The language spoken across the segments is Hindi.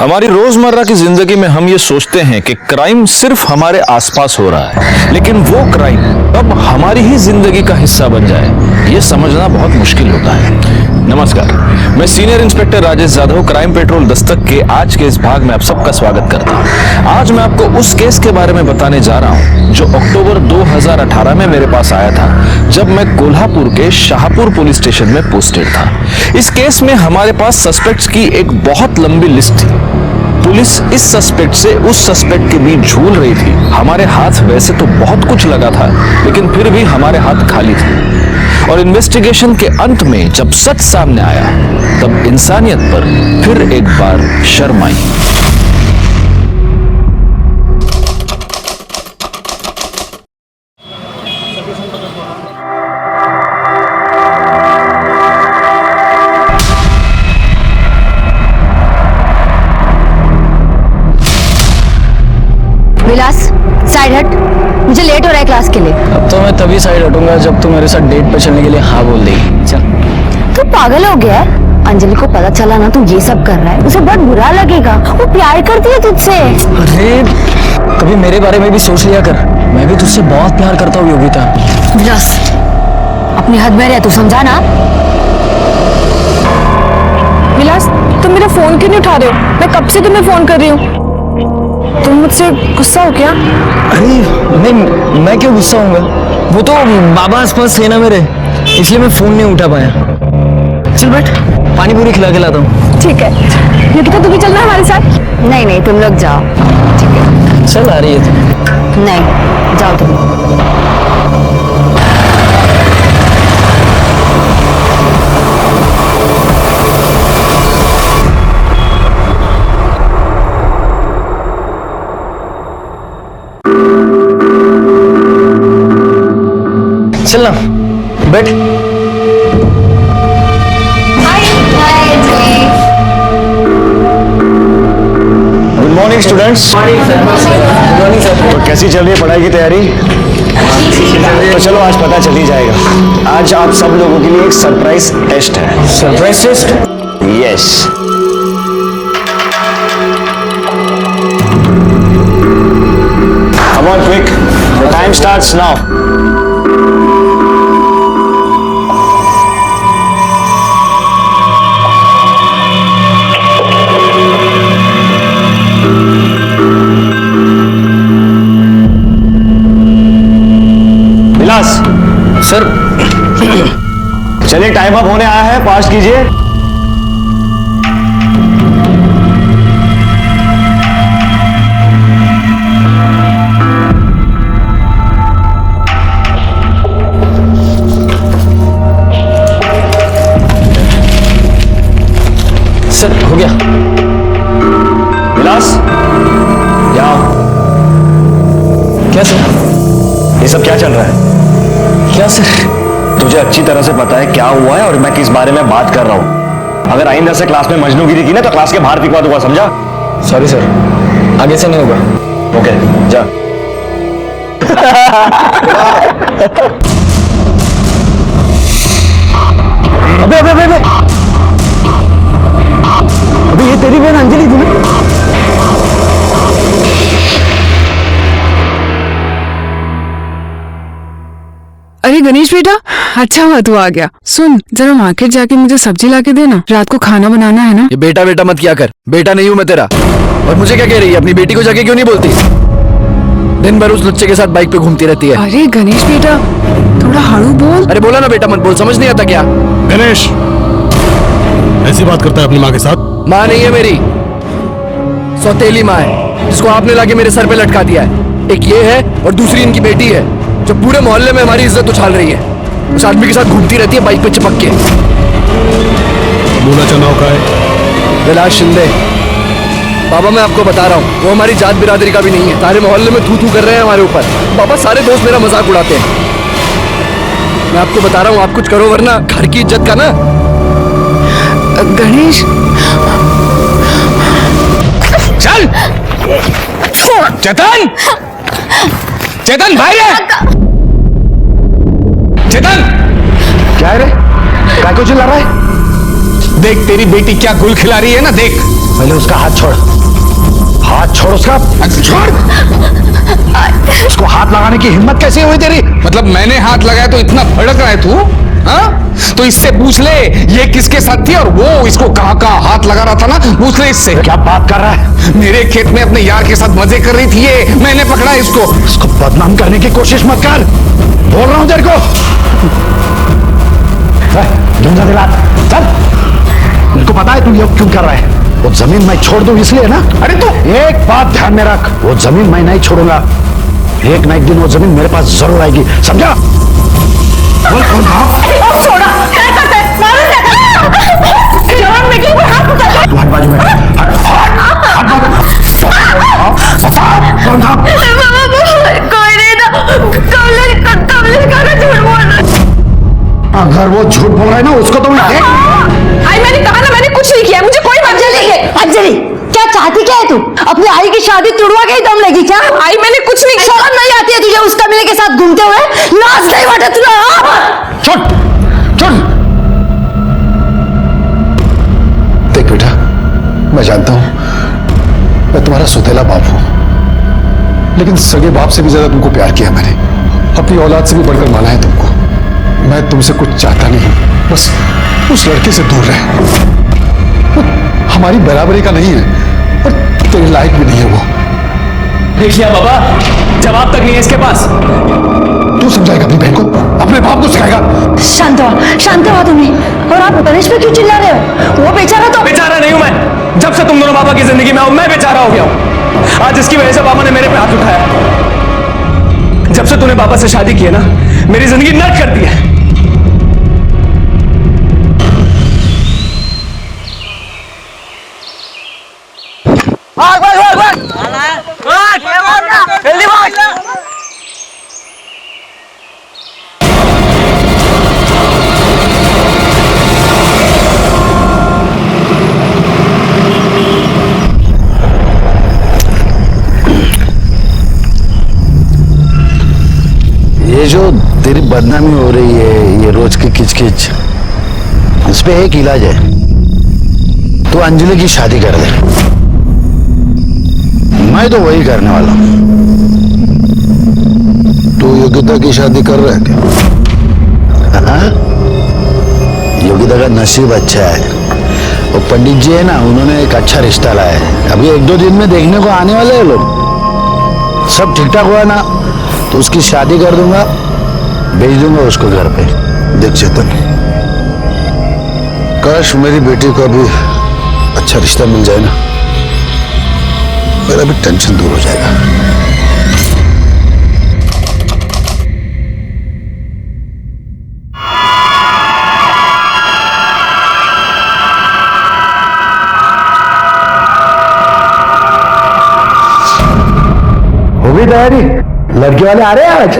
हमारी रोजमर्रा की जिंदगी में हम ये सोचते हैं कि क्राइम सिर्फ हमारे आसपास हो रहा है, लेकिन वो क्राइम अब हमारी ही जिंदगी का हिस्सा बन जाए, ये समझना बहुत मुश्किल होता है। नमस्कार, मैं senior inspector Rajesh Jadhav crime petrol Dastak के आज के इस भाग में आप सबका स्वागत करता हूँ। आज मैं आपको उस केस के बारे में बताने जा रहा हूँ जो अक्टूबर 2018 में मेरे पास आया था, जब मैं कोल्हापुर के शाहपुर पुलिस स्टेशन में पोस्टेड था। इस केस में हमारे पास सस्पेक्ट्स की एक बहुत लंबी लिस्ट थी। पुलिस इस सस्पेक्ट से उस सस्पेक्ट के बीच झूल रही थी। हमारे हाथ वैसे तो बहुत कुछ लगा था, लेकिन फिर भी हमारे हाथ खाली थे। और इन्वेस्टिगेशन के अंत में जब सच सामने आया, तब इंसानियत पर फिर एक बार शर्म आई। विलास, साइड हट, मुझे लेट हो रहा है क्लास के लिए। अब तो मैं तभी साइड हटूंगा जब तू मेरे साथ डेट पे चलने के लिए हाँ बोल देगी। चल। तू पागल हो गया है? अंजलि को पता चला ना तू ये सब कर रहा है, उसे बहुत बुरा लगेगा। वो प्यार करती है तुझसे। अरे कभी मेरे बारे में भी सोच लिया कर, मैं भी तुझसे बहुत प्यार करता हूँ योगिता। विलास, अपनी हद में रह, तू समझा ना? विलास, तुम मेरा फोन क्यों नहीं उठा रहे हो? मैं कब से तुम्हें फोन कर रही हूँ। तुम मुझसे गुस्सा हो क्या? अरे नहीं, मैं क्यों गुस्सा होऊंगा? वो तो बाबा आसपास है ना मेरे, इसलिए मैं फोन नहीं उठा पाया। चल बैठ, पानी पूरी खिला के लाता हूँ। ठीक है। योगिता, तू भी चलना हमारे साथ? नहीं नहीं, तुम लोग जाओ। ठीक है। चल आ रही है तू? नहीं, जाओ तुम। चल ना, बैठ। Good morning students. Good morning sir. तो कैसी चल रही है पढ़ाई की तैयारी? तो चलो आज पता चल ही जाएगा। आज आप सब लोगों के लिए एक सरप्राइज टेस्ट है। Surprise test? Yes. Come on quick. The time starts now. Vilas sir. चलिए, टाइम अप होने आया है, फास्ट कीजिए। सर हो गया। विलास, यहाँ आओ। क्या सर? ये सब क्या चल रहा है? क्या सर? तुझे अच्छी तरह से पता है क्या हुआ है और मैं किस बारे में बात कर रहा हूं। अगर आइंदा से क्लास में मजनूगिरी की ना तो क्लास के बाहर फिकवा दूंगा, समझा? सॉरी सर, आगे से नहीं होगा। ओके, जा। अबे अबे अबे अबे, अबे ये तेरी बहन अंजलि थी ना? अरे गणेश बेटा, अच्छा हुआ तू आ गया। सुन, जरा मार्केट जाके मुझे सब्जी ला के देना, रात को खाना बनाना है ना। ये बेटा बेटा मत किया कर, बेटा नहीं हूं मैं तेरा। और मुझे क्या कह रही है? अपनी बेटी को जाके क्यों नहीं बोलती? दिन भर उस लुच्चे के साथ बाइक पे घूमती रहती है। अरे गणेश बेटा, थोड़ा हाँड़ू बोल। अरे बोला ना बेटा मत बोल, समझ नहीं आता क्या? गणेश ऐसी बात करता है अपनी माँ के साथ? माँ नहीं है मेरी, सौतेली माँ है, जिसको आपने लाके मेरे सर पे लटका दिया है। एक ये है और दूसरी इनकी बेटी है, जो पूरे मोहल्ले में हमारी इज्जत उछाल रही है। उस आदमी के साथ घूमती रहती है बाइक पे चिपक के। बोला चनाव का है? विलास शिंदे। बाबा मैं आपको बता रहा हूँ, वो हमारी जात बिरादरी का भी नहीं है। सारे मोहल्ले में थू थू कर रहे हैं हमारे ऊपर। बाबा सारे दोस्त मेरा मजाक उड़ाते हैं। मैं आपको बता रहा हूँ, आप कुछ करो वरना घर की इज्जत का ना। गणेश, चल चेतन, चेतन भाई है। चेतन क्या है रे? काय को चिल्ला रहा है? देख तेरी बेटी क्या गुल खिला रही है ना, देख। पहले उसका हाथ छोड़, हाथ छोड़ उसका, छोड़। उसको हाथ लगाने की हिम्मत कैसे हुई तेरी? मतलब मैंने हाथ लगाया तो इतना भड़क रहा है तू? हाँ? तो इससे पूछ ले ये किसके साथ थी और वो इसको कहाँ हाथ लगा रहा था ना, पूछ ले इससे। क्या बात कर रहा है? मेरे खेत में अपने यार के साथ मजे कर रही थी ये, मैंने पकड़ा इसको। इसको बदनाम करने की कोशिश मत कर, बोल रहा हूं तेरे को। ढूंढा दिला, चल। मेरे को पता है तू ये क्यों कर रहा है। वो जमीन मैं छोड़ दूं इसलिए ना? अरे तू एक बात ध्यान में रख, वो जमीन मैं नहीं छोड़ूंगा। एक ना एक दिन वो जमीन मेरे पास जरूर आएगी, समझा? बोल कौन था? छोड़ा, क्या करते हैं? मारो इसे। जवान बेटी को हाथ उठा ले। तू हट बाजू में, हट, कौन था? कोई नहीं था। कमलेश का झूठ बोल रहा। अगर वो झूठ बोल रहा है ना उसको तो मैं आई मैंने कहा ना, मैंने कुछ नहीं किया, मुझे कोई बात नहीं है। अंजलि क्या चाहती क्या है तू? अपनी आई की शादी तुड़वा के ही दम लगी क्या? आई मैंने कुछ नहीं किया। शर्म नहीं आती है तुझे उस कमीने के साथ घूमते हुए? लाज नहीं बटे तुझे? छोड़ छोड़। देख बेटा, मैं जानता हूं मैं तुम्हारा सुतेला बाप हूं, लेकिन सगे बाप से भी ज्यादा तुमको प्यार किया मैंने, अपनी औलाद से भी बढ़कर माना है तुमको। मैं तुमसे कुछ चाहता नहीं, बस उस लड़के से दूर रहे। वो हमारी बराबरी का नहीं है और तेरे लायक भी नहीं है वो। देख लिया बाबा, जवाब तक नहीं है इसके पास। तू समझाएगा अपनी बहन को, अपने बाप को सिखाएगा। शांत हुआ तुमने। और आप गणेश पे क्यों चिल्ला रहे हो? वो बेचारा तो बेचारा नहीं हूं मैं। जब से तुम दोनों बाबा की जिंदगी में आओ मैं बेचारा हो गया हूं। आज इसकी वजह से बाबा ने मेरे पे हाथ उठाया। जब से तूने बाबा से शादी की है ना, मेरी जिंदगी नर्क कर दी है। जल्दी भाग। ये जो तेरी बदनामी हो रही है, ये रोज की किचकिच, इस पे एक इलाज है। तू अंजलि की शादी कर दे। मैं तो वही करने वाला हूं। तू योगिता की शादी कर रहा है क्या? हाँ? योगिता का नसीब अच्छा है। वो पंडित जी है ना, उन्होंने एक अच्छा रिश्ता लाया है। अभी 1-2 दिन में देखने को आने वाले हैं लोग। सब ठीक ठाक हुआ ना तो उसकी शादी कर दूंगा, भेज दूंगा उसको घर पे। देख चेतन, काश मेरी बेटी को भी अच्छा रिश्ता मिल जाए ना, मेरा भी टेंशन दूर हो जाएगा। हो गई तैयारी? लड़के वाले आ रहे हैं आज?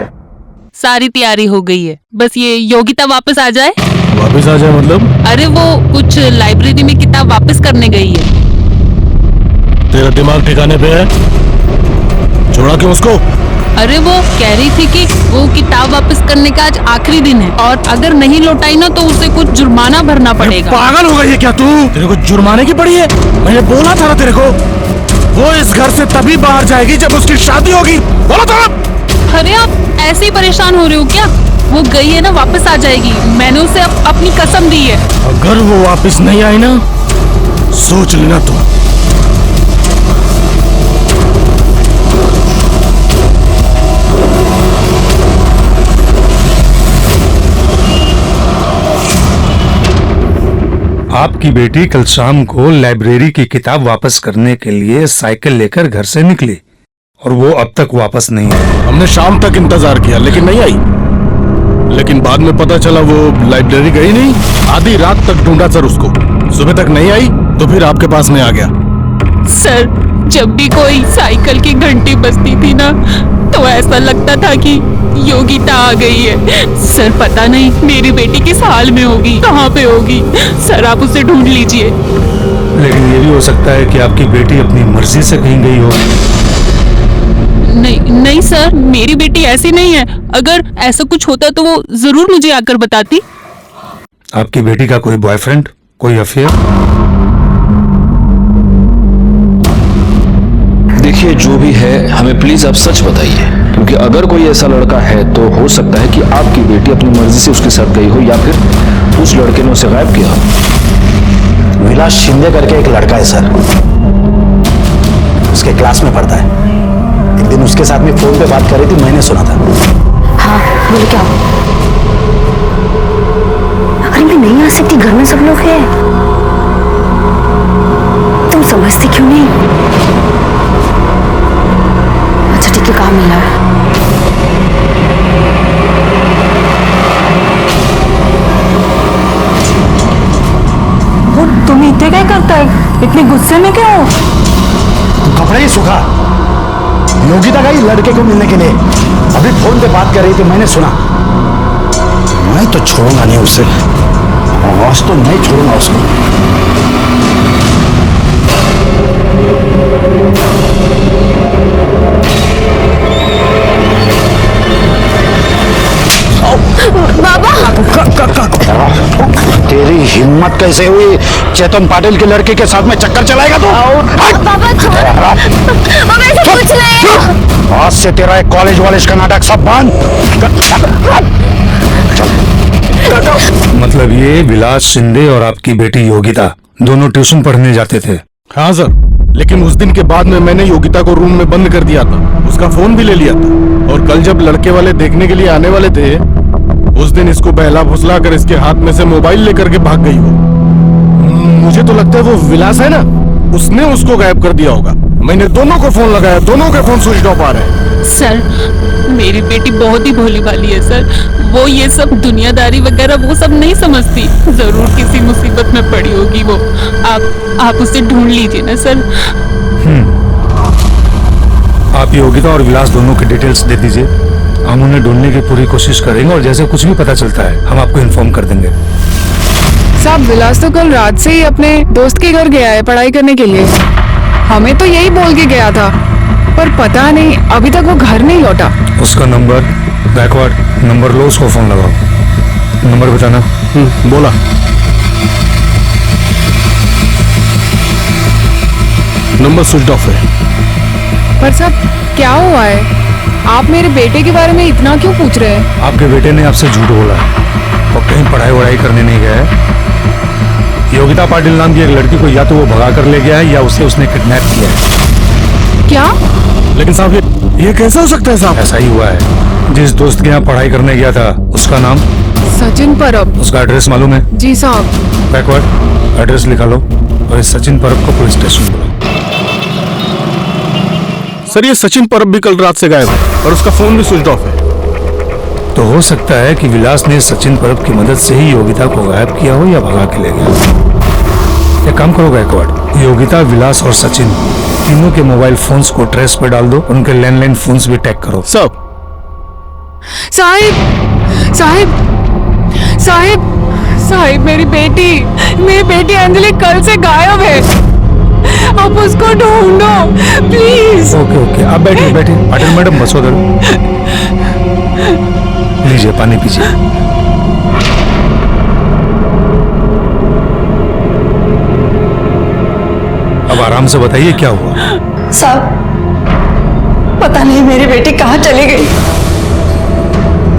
सारी तैयारी हो गई है, बस ये योगिता वापस आ जाए। वापस आ जाए मतलब? अरे वो कुछ लाइब्रेरी में किताब वापस करने गई है। तेरा दिमाग ठिकाने पे है? छोड़ा क्यों उसको? अरे वो कह रही थी कि वो किताब वापस करने का आज आखिरी दिन है और अगर नहीं लौटाई ना तो उसे कुछ जुर्माना भरना पड़ेगा। पागल हो गई है क्या तू? तेरे को जुर्माने की पड़ी है? मैंने बोला था ना तेरे को, वो इस घर से तभी बाहर जाएगी जब उसकी शादी होगी। बोला था ना? अरे आप ऐसे ही परेशान हो रहे हो क्या? वो गई है ना, वापस आ जाएगी। मैंने उसे अपनी कसम दी है। अगर वो वापस नहीं आई ना, सोच लेना तू। आपकी बेटी कल शाम को लाइब्रेरी की किताब वापस करने के लिए साइकिल लेकर घर से निकली और वो अब तक वापस नहीं आई। हमने शाम तक इंतजार किया लेकिन नहीं आई। लेकिन बाद में पता चला वो लाइब्रेरी गई नहीं। आधी रात तक ढूंढा सर उसको, सुबह तक नहीं आई तो फिर आपके पास में आ गया। सर, जब भी कोई साइकिल की घंटी बजती थी ना तो ऐसा लगता था कि योगिता आ गई है। सर पता नहीं मेरी बेटी किस हाल में होगी, कहाँ पे होगी। सर आप उसे ढूंढ लीजिए। लेकिन ये भी हो सकता है कि आपकी बेटी अपनी मर्जी से कहीं गई हो। नहीं नहीं सर, मेरी बेटी ऐसी नहीं है। अगर ऐसा कुछ होता तो वो जरूर मुझे आकर बताती। आपकी बेटी का कोई बॉयफ्रेंड? कोई अफेयर? देखिए, जो भी है हमें प्लीज आप सच बताइए, क्योंकि अगर कोई ऐसा लड़का है तो हो सकता है कि आपकी बेटी अपनी मर्जी से उसके साथ गई हो या फिर उस लड़के ने उसे गायब किया हो। विलास शिंदे करके एक लड़का है सर, उसके क्लास में पढ़ता है। एक दिन उसके साथ में फोन पे बात कर रही थी, मैंने सुना था। हाँ बोले क्या? अरे मैं नहीं आ सकती, घर में सब लोग हैं। तुम समझती क्यों नहीं? अच्छा ठीक है, काम मिला है। वो तुम इतने क्या करता है? इतने गुस्से में क्यों हो? कपड़ा ही सूखा। योगिता गई लड़के को मिलने के लिए, अभी फोन पे बात कर रही थी, मैंने सुना। मैं तो छोड़ूंगा नहीं उसे, आज तो नहीं छोड़ूंगा उसको। बाबा तेरी हिम्मत कैसे हुई? चेतन पाटिल के लड़के के साथ में चक्कर चलाएगा तू? बाबा बाबा ऐसा कुछ नहीं। आज से तेरा एक कॉलेज का नाटक सब बंद। मतलब ये विलास शिंदे और आपकी बेटी योगिता दोनों ट्यूशन पढ़ने जाते थे? हाँ सर, लेकिन उस दिन के बाद में मैंने योगिता को रूम में बंद कर दिया था, उसका फोन भी ले लिया था, और कल जब लड़के वाले देखने के लिए आने वाले थे, उस दिन इसको बहला फुसला कर इसके हाथ में से मोबाइल लेकर के भाग गई वो। मुझे तो लगता है वो विलास है ना, उसने उसको गायब कर दिया होगा। मैंने दोनों को फोन लगाया, दोनों के फोन स्विच ऑफ आ रहे हैं। सर मेरी बेटी बहुत ही भोली भाली है सर, वो ये सब दुनियादारी वगैरह वो सब नहीं समझती। जरूर किसी मुसीबत में पड़ी होगी वो। आप उसे ढूंढ लीजिए ना सर। आप योगिता और विलास दोनों की डिटेल्स दे दीजिए, हम उन्हें ढूंढने की पूरी कोशिश करेंगे और जैसे कुछ भी पता चलता है हम आपको इन्फॉर्म कर देंगे। साहब विलास तो कल रात से ही अपने दोस्त के घर गया है पढ़ाई करने के लिए। हमें तो यही बोल के गया था, पर पता नहीं अभी तक वो घर नहीं लौटा। उसका नंबर बैकवर्ड नंबर लो, उसको फोन लगाओ। नंबर बताना। बोला। नंबर स्विच ऑफ है। पर साहब क्या हुआ है? आप मेरे बेटे के बारे में इतना क्यों पूछ रहे हैं? आपके बेटे ने आपसे झूठ बोला है और कहीं पढ़ाई वढ़ाई करने नहीं गया है। योगिता पाटिल नाम की एक लड़की को या तो वो भगा कर ले गया है या उसे उसने किडनैप किया है। क्या? लेकिन साहब ये कैसे हो सकता है साहब? ऐसा ही हुआ है। जिस दोस्त के यहाँ पढ़ाई करने गया था उसका नाम सचिन परब। उसका एड्रेस मालूम है? जी साहब। बैकवर्ड एड्रेस लिखा लो और इस सचिन परब को पुलिस स्टेशन बुलाओ। सर ये सचिन परब भी कल रात से गायब है और उसका फोन भी स्विच ऑफ है। तो हो सकता है कि विलास ने सचिन परब की मदद से ही योगिता को गायब किया हो या भगा के ले गया। एक काम करो गायकवाड़, योगिता, विलास और सचिन तीनों के मोबाइल फोन्स को ट्रेस पे डाल दो, उनके लैंडलाइन फोन्स भी टैग करो। सब साहिब साहिब साहिब साहिब मेरी बेटी अंजलि कल से गायब है। आप उसको ढूंढो प्लीज। ओके आप बैठिए पाटिल मैडम बस उधर। लीजिए पानी पीजिए। अब आराम से बताइए क्या हुआ। साहब पता नहीं मेरी बेटी कहाँ चली गई,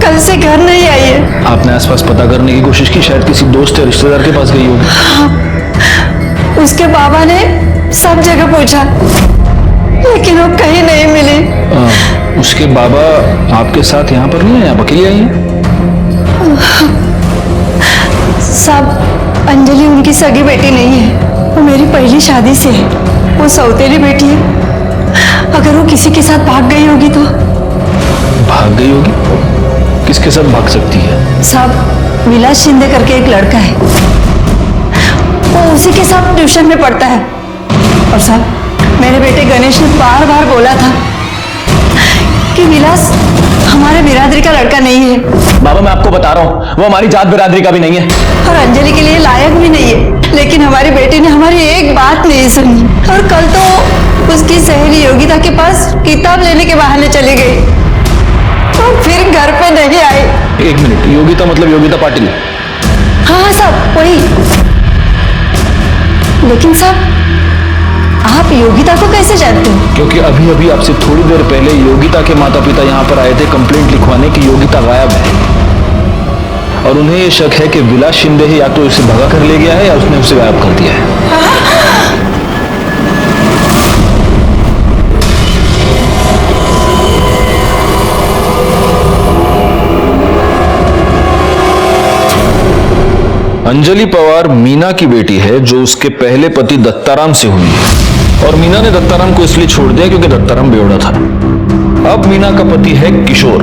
कल से घर नहीं आई है। आपने आसपास पता करने की कोशिश की? शायद किसी दोस्त या रिश्तेदार के पास गई होगी। हाँ, उसके बाबा ने सब जगह पूछा लेकिन वो कहीं नहीं मिली। उसके बाबा आपके साथ यहाँ पर नहीं है, आप अकेली आई हैं? साहब अंजलि उनकी सगी बेटी नहीं है, वो मेरी पहली शादी से है, वो सौतेली बेटी है। अगर वो किसी के साथ भाग गई होगी तो? भाग गई होगी? किसके साथ भाग सकती है? साहब विलास शिंदे करके एक लड़का है, वो उसी के साथ ट्यूशन में पढ़ता है। और साहब मेरे बेटे गणेश ने बार बार बोला था कि विलास हमारे बिरादरी का लड़का नहीं है। बाबा मैं आपको बता रहा हूँ वो हमारी जात बिरादरी का भी नहीं है और अंजलि के लिए लायक भी नहीं है। लेकिन हमारी बेटी ने हमारी एक बात नहीं सुनी और कल तो उसकी सहेली योगिता के पास किताब लेने के बहाने चली गई और फिर घर पे नहीं आई। एक मिनट, योगिता मतलब योगिता पाटिल? हाँ साहब वही। लेकिन साहब आप योगिता को कैसे जानते हो? क्योंकि अभी अभी आपसे थोड़ी देर पहले योगिता के माता पिता यहाँ पर आए थे कंप्लेंट लिखवाने की योगिता गायब है, और उन्हें यह शक है कि विलास शिंदे ही या तो उसे भगा कर ले गया है या उसने उसे गायब कर दिया है। अंजलि पवार मीना की बेटी है, जो उसके पहले पति दत्ताराम से हुई है, और मीना ने दत्ताराम को इसलिए छोड़ दिया क्योंकि दत्ताराम बेवड़ा था। अब मीना का पति है किशोर।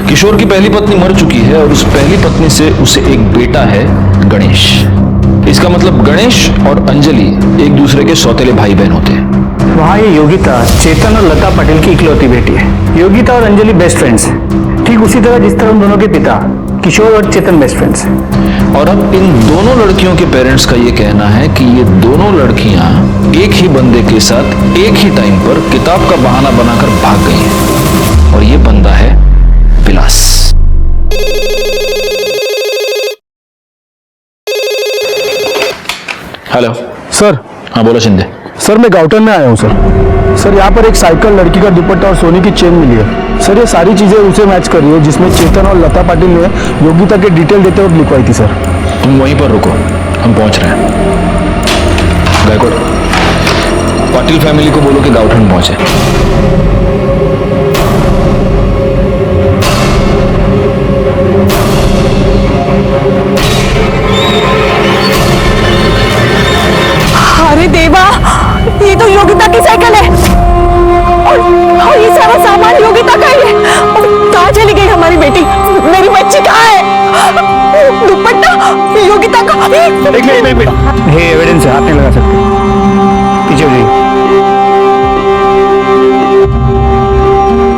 किशोर की पहली पत्नी मर चुकी है और उस पहली पत्नी से उसे एक बेटा है, गणेश। इसका मतलब गणेश और अंजलि एक दूसरे के सौतेले भाई बहन होते हैं। वहाँ ये योगिता चेतन और लता पटेल की इकलौती बेटी है। योगिता और अंजलि बेस्ट फ्रेंड्स हैं, ठीक उसी तरह जिस तरह उन दोनों के पिता किशोर और चेतन बेस्ट फ्रेंड्स हैं। और अब इन दोनों लड़कियों के पेरेंट्स का ये कहना है कि ये दोनों लड़कियां एक ही बंदे के साथ एक ही टाइम पर किताब का बहाना बनाकर भाग गई हैं, और ये बंदा है विलास। Hello sir. हाँ बोलो शिंदे। सर मैं गाउटन में आया हूँ सर। यहाँ पर एक साइकिल, लड़की का दुपट्टा और सोने की चेन मिली है। सर ये सारी चीजें उसे मैच कर रही है जिसमें चेतन और लता पाटिल ने योगिता के डिटेल देते वक्त लिखवाई थी सर। तुम वहीं पर रुको, हम पहुंच रहे हैं। गायकवाड़, पाटिल फैमिली को बोलो कि गाउठन पहुंचे। अरे देवा, ये तो योगिता की साइकिल है, और ये सारा सामान योगिता का ही है। कहाँ चली गई हमारी बेटी? मेरी बच्ची कहाँ है? दुपट्टा योगिता का। एक मिनट, ये एविडेंस है, हाथ नहीं लगा सकते। पीछे हो जाइए।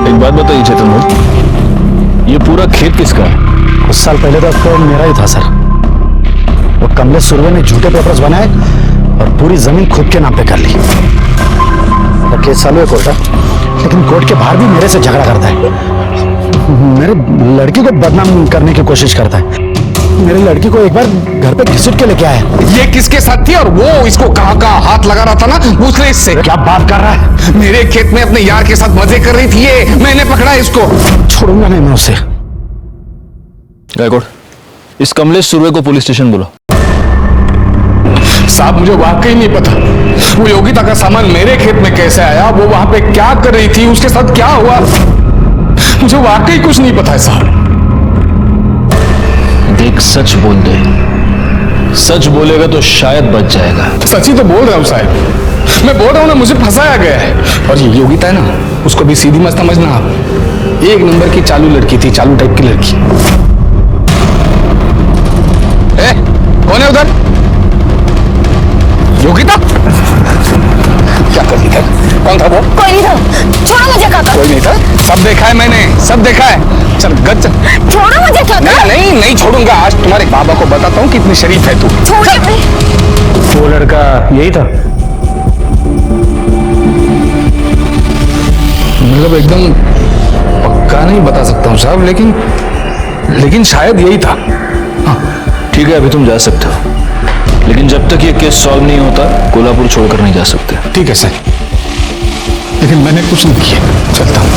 एक बात बताइए चेतन भाई, ये पूरा खेत किसका है? कुछ साल पहले तक मेरा ही था सर। वो कमलेश सुरवे ने झूठे पेपर्स बनाए और पूरी जमीन खुद के नाम पे कर ली। केस चालू है कोर्ट, लेकिन कोर्ट के बाहर भी मेरे से झगड़ा करता है। मेरे लड़की को बदनाम करने की कोशिश करता है। मेरी लड़की को एक बार घर पे घसीट के लेके आया। ये किसके साथ थी और वो इसको कहाँ हाथ लगा रहा था ना, पूछ ले इससे। क्या बात कर रहा है? मेरे खेत में अपने यार के साथ मजे कर रही थी ये, मैंने पकड़ा इसको। छोड़ूंगा नहीं मैं उसे। गायकवाड़, इस कमलेश सुरवे को पुलिस स्टेशन बुलाओ। साहब मुझे वाकई नहीं पता वो योगिता का सामान मेरे खेत में कैसे आया, वो वहां पे क्या कर रही थी, उसके साथ क्या हुआ, मुझे वाकई कुछ नहीं पता है साहब। देख, सच बोल दे। सच बोलेगा तो शायद बच जाएगा। सच ही तो बोल रहा हूँ साहब, मैं बोल रहा हूँ ना, मुझे फंसाया गया है। और ये योगिता है ना, उसको भी सीधी मत समझना आप। एक नंबर की चालू लड़की थी, चालू टाइप की लड़की। कौन है उधर? योगिता? क्या कर रही था? कौन था वो? कोई नहीं था। छोड़ो मुझे काका। कोई नहीं था? सब देखा है मैंने, सब देखा है। चल गच। छोड़ो मुझे काका। नहीं छोड़ूंगा। आज तुम्हारे बाबा को बताता हूँ कितनी शरीफ है तू। वो लड़का यही था? मतलब एकदम पक्का नहीं बता सकता हूँ साहब, लेकिन शायद यही था। ठीक है, अभी तुम जा सकते हो, लेकिन जब तक ये केस सॉल्व नहीं होता कोल्हापुर छोड़कर नहीं जा सकते। ठीक है सर, लेकिन मैंने कुछ नहीं किया। चलता हूं।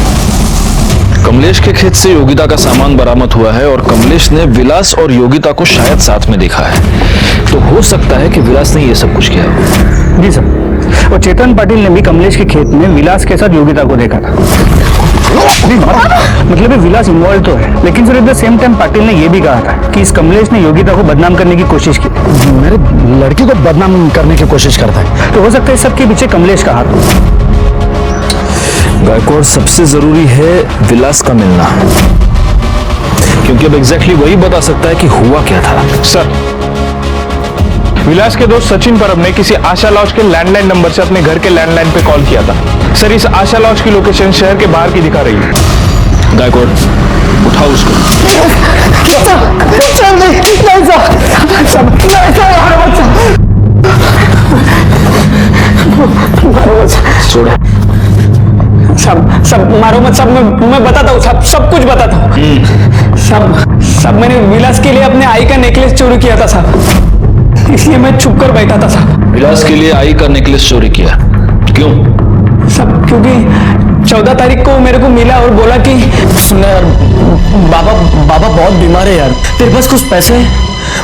कमलेश के खेत से योगिता का सामान बरामद हुआ है और कमलेश ने विलास और योगिता को शायद साथ में देखा है, तो हो सकता है कि विलास ने ये सब कुछ किया हो। जी सर। और चेतन पाटिल ने भी कमलेश के खेत में विलास के साथ योगिता को देखा था। मतलब विलास इन्वॉल्व तो है, लेकिन sir at the same time Patil ने यह भी कहा था कि इस कमलेश ने योगिता को बदनाम करने की कोशिश की। मेरे लड़की को बदनाम करने की कोशिश करता है, तो हो सकता है सबके पीछे कमलेश का हाथ हो। गायकवाड़, सबसे जरूरी है विलास का मिलना, क्योंकि अब एग्जैक्टली वही बता सकता है कि हुआ क्या था। सर, विलास के दोस्त सचिन परब ने किसी आशा लॉज के लैंडलाइन नंबर से अपने घर के लैंडलाइन पे कॉल किया था। सर, इस आशा लॉज की लोकेशन शहर के बाहर की दिखा रही है। गायकवाड़, उठाओ उसको। छोड़ो। सब मारो मत। सब मैं बताता हूँ, सब कुछ बताता हूँ। सब मैंने विलास के लिए अपने आई का नेकलेस चोरी किया था साहब। इसलिए मैं छुप कर बैठा था साहब। विलास के लिए आई का नेकलेस चोरी किया, क्यों? सब क्योंकि 14 तारीख को मेरे को मिला और बोला कि सुन यार, बाबा बाबा बहुत बीमार है यार, तेरे पास कुछ पैसे हैं?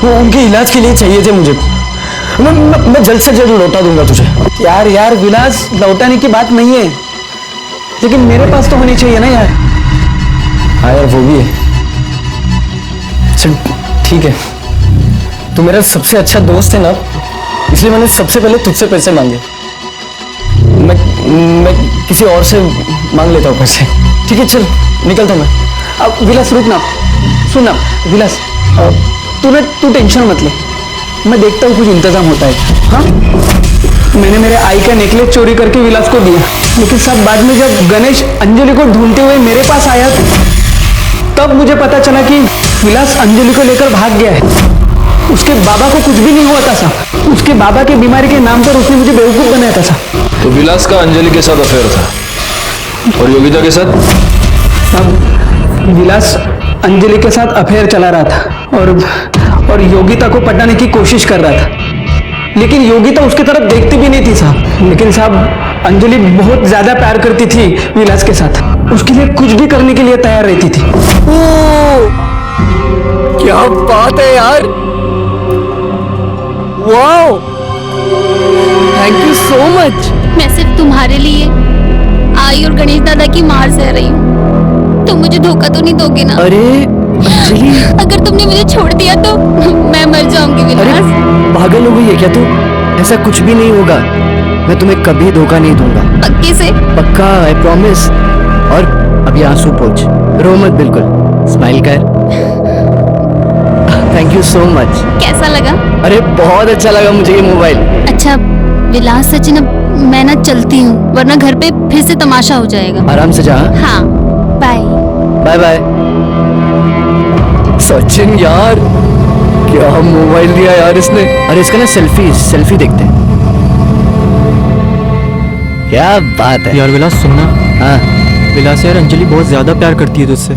वो उनके इलाज के लिए चाहिए थे मुझे। मैं जल्द से जल्द लौटा दूंगा तुझे। यार विलास, लौटाने की बात नहीं है, लेकिन मेरे पास तो होनी चाहिए ना यार। हाँ यार, वो भी है। चल ठीक है, तू मेरा सबसे अच्छा दोस्त है ना, इसलिए मैंने सबसे पहले तुझसे पैसे मांगे। मैं किसी और से मांग लेता हूँ पैसे। ठीक है, चल निकलता हूँ मैं। अब विलास रुक ना, सुन ना विलास, तू टेंशन मत ले, मैं देखता हूँ कुछ इंतजाम होता है। हाँ, मैंने मेरे आई का नेकलेस चोरी करके विलास को दिया, लेकिन सब बाद में जब गणेश अंजलि को ढूंढते हुए मेरे पास आया तब मुझे पता चला कि विलास अंजलि को लेकर भाग गया है। उसके बाबा को कुछ भी नहीं हुआ था साहब, उसके बाबा की बीमारी के नाम पर उसने मुझे बेवकूफ बनाया था साहब। तो विलास का अंजलि के साथ अफेयर था और योगिता के साथ? साहब, विलास अंजलि के साथ अफेयर चला रहा था और योगिता को पटाने की कोशिश कर रहा था, लेकिन योगिता उसकी तरफ देखती भी नहीं थी साहब। लेकिन साहब, अंजलि बहुत ज्यादा प्यार करती थी विलास के साथ, उसके लिए कुछ भी करने के लिए तैयार रहती थी। क्या बात है यार, wow, thank you so much. मैं सिर्फ तुम्हारे लिए आई और गणेश दादा की मार सह रही हूँ, तुम मुझे धोखा तो नहीं दोगे ना? अरे अंजलि, अगर तुमने मुझे छोड़ दिया तो मैं मर जाऊंगी विलास। पागल हो गई है क्या तू? ऐसा कुछ भी नहीं होगा, मैं तुम्हें कभी धोखा नहीं दूंगा। पक्के से? पक्का, आई प्रॉमिस। और अभी आंसू पोंछ, रो मत, बिल्कुल स्माइल कर। Thank you so much. कैसा लगा? अरे बहुत अच्छा लगा मुझे ये मोबाइल। अच्छा विलास, सचिन, अब मैं ना चलती हूँ, वरना घर पे फिर से तमाशा हो जाएगा। आराम से जा। हाँ, बाय बाय बाय। सचिन यार, क्या मोबाइल लिया यार इसने। अरे इसका ना सेल्फी देखते हैं। क्या बात है यार विलास, सुनना। हाँ विलास यार, अंजलि बहुत ज्यादा प्यार करती है तुझसे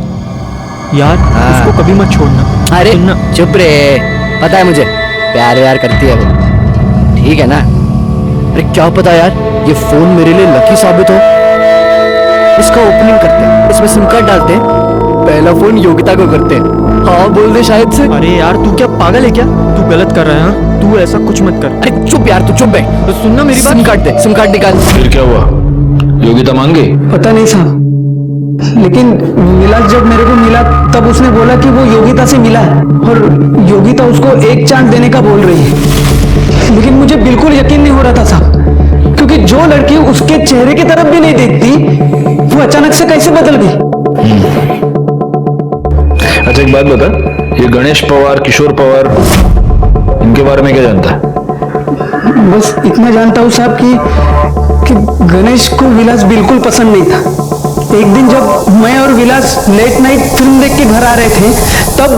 यार, उसको कभी मत छोड़ना। अरे चुप रे, पता है मुझे प्यार व्यार करती है वो, ठीक है ना। अरे क्या पता यार, ये फोन मेरे लिए लकी साबित हो। इसका ओपनिंग करते हैं, इसमें सिम कार्ड डालते हैं, पहला फोन योगिता को करते हैं। हाँ बोल दे शायद से। अरे यार तू क्या पागल है क्या? तू गलत कर रहा है, तू ऐसा कुछ मत कर। अरे चुप यार, तू चुप बे। तो सुनना मेरी बात। सिम कार्ड दे, सिम कार्ड निकाल। फिर क्या हुआ? योगिता मान गई? पता नहीं साहब, लेकिन विलास जब मेरे को मिला तब उसने बोला कि वो योगिता से मिला है और योगिता उसको एक चांस देने का बोल रही है। लेकिन मुझे बिल्कुल यकीन नहीं हो रहा था साहब, क्योंकि जो लड़की उसके चेहरे की तरफ भी नहीं देखती वो अचानक से कैसे बदल गई। अच्छा एक बात बता, ये गणेश पवार, किशोर पवार, इनके बारे में क्या जानता है? बस इतना जानता हूँ साहब कि गणेश को विलास बिल्कुल पसंद नहीं था। एक दिन जब मैं और विलास लेट नाइट फिल्म देख के घर आ रहे थे तब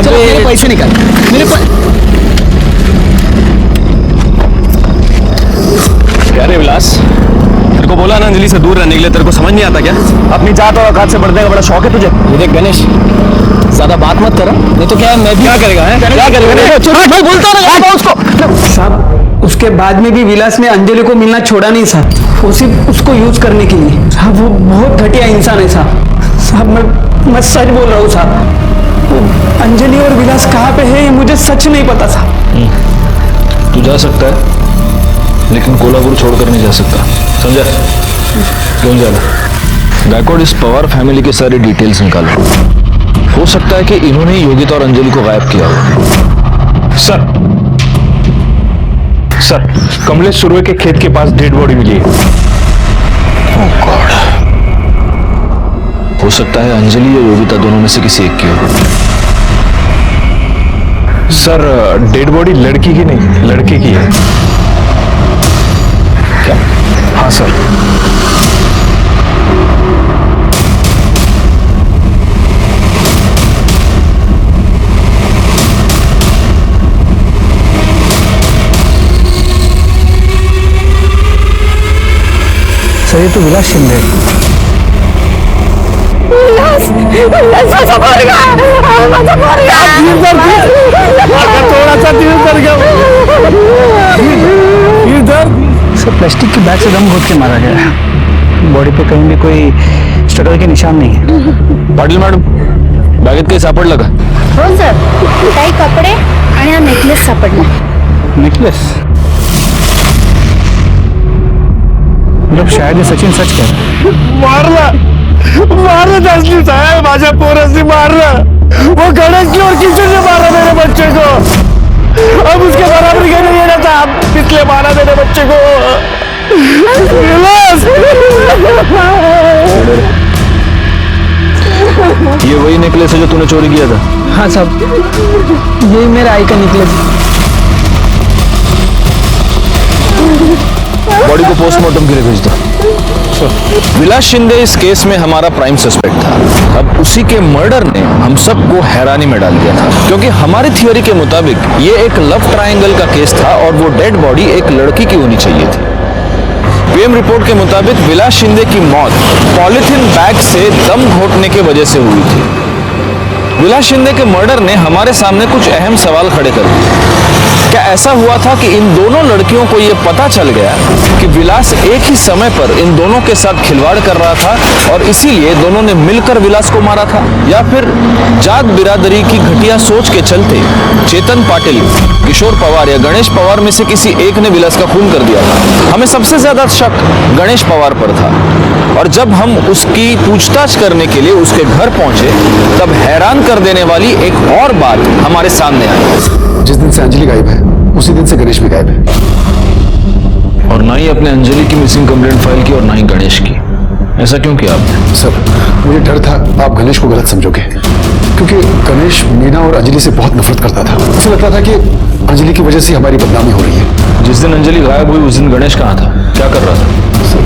मेरे पैसे निकाल, मेरे क्या रे विलास, तेरे को बोला ना अंजलि से दूर रहने के लिए, तेरे को समझ नहीं आता क्या? अपनी जात और औकात से बढ़ने का बड़ा शौक है तुझे। ये देख गणेश, ज्यादा बात मत करो, नहीं तो क्या मैं भी क्या करेगा है? क्या करेगा? मैं बोलता ना उसको साहब। उसके बाद में भी विलास ने अंजलि को मिलना छोड़ा नहीं साहब, वो सिर्फ उसको यूज करने के लिए। साहब वो बहुत घटिया इंसान है साहब। मैं सच बोल रहा हूँ साहब, अंजलि और विलास कहाँ पे है ये मुझे सच नहीं पता साहब। तू जा सकता है लेकिन कोल्हापुर छोड़कर नहीं जा सकता, समझा? क्यों जाना? गायकवाड़, इस पवार फैमिली की सारी डिटेल्स निकालो। हो सकता है कि इन्होंने योगिता और अंजलि को गायब किया हो। सर, कमलेश सुरवे के खेत के पास डेड बॉडी मिली है। Oh God। हो सकता है अंजलि या योगिता दोनों में से किसी एक की हो। सर, डेड बॉडी लड़की की नहीं, लड़के की है। क्या? हाँ सर। सर ये तो विलास शिंदे। थोड़ा सा दिल दर गया। सर प्लास्टिक की बैग से दम घोट के मारा गया है। बॉडी पे कहीं भी कोई स्ट्रगल के निशान नहीं है। पाटील मॅडम, बॅगेत काही सापडलं का? हो सर, काही कपडे आणि हा नेकलेस सापडला. नेकलेस? मतलब शायद ये सचिन सच कह रहा है। मारला जसली साहेब, माझ्या पोरासी मारलं. वो गणेश की और किसी ने मारा मेरे बच्चे को. अब उसके बराबर के नहीं रहना था, इसलिए मारा मेरे बच्चे को. ये वही नेकलेस है जो तूने चोरी किया था? हाँ साहब, यही मेरा आई का नेकलेस। बॉडी को पोस्टमार्टम के लिए भेज दो। विलास शिंदे इस केस में हमारा प्राइम सस्पेक्ट था। अब उसी के मर्डर ने हम सबको हैरानी में डाल दिया था, क्योंकि हमारी थियोरी के मुताबिक ये एक लव ट्रायंगल का केस था और वो डेड बॉडी एक लड़की की होनी चाहिए थी। पीएम रिपोर्ट के मुताबिक विलास शिंदे की मौत पॉलिथीन बैग से दम घोटने की वजह से हुई थी। विलास शिंदे के मर्डर ने हमारे सामने कुछ अहम सवाल खड़े कर दिए। क्या ऐसा हुआ था कि इन दोनों लड़कियों को यह पता चल गया कि विलास एक ही समय पर इन दोनों के साथ खिलवाड़ कर रहा था और इसीलिए दोनों ने मिलकर विलास को मारा था? या फिर जात बिरादरी की घटिया सोच के चलते चेतन पाटिल, किशोर पवार या गणेश पवार में से किसी एक ने विलास का खून कर दिया था? हमें सबसे ज्यादा शक गणेश पवार पर था और जब हम उसकी पूछताछ करने के लिए उसके घर पहुंचे तब हैरान कर देने वाली एक और बात हमारे सामने आई। जिस दिन से अंजलि गायब है उसी दिन से गणेश भी गायब है। और ना ही अपने अंजलि की मिसिंग कंप्लेंट फाइल की और ना ही गणेश की। ऐसा क्यों किया आपने? सर, मुझे डर था आप गणेश को गलत समझोगे, क्योंकि गणेश मीना और अंजलि से बहुत नफरत करता था। उसे लगता था कि अंजलि की वजह से हमारी बदनामी हो रही है। जिस दिन अंजलि गायब हुई उस दिन गणेश कहाँ था, क्या कर रहा था? सर,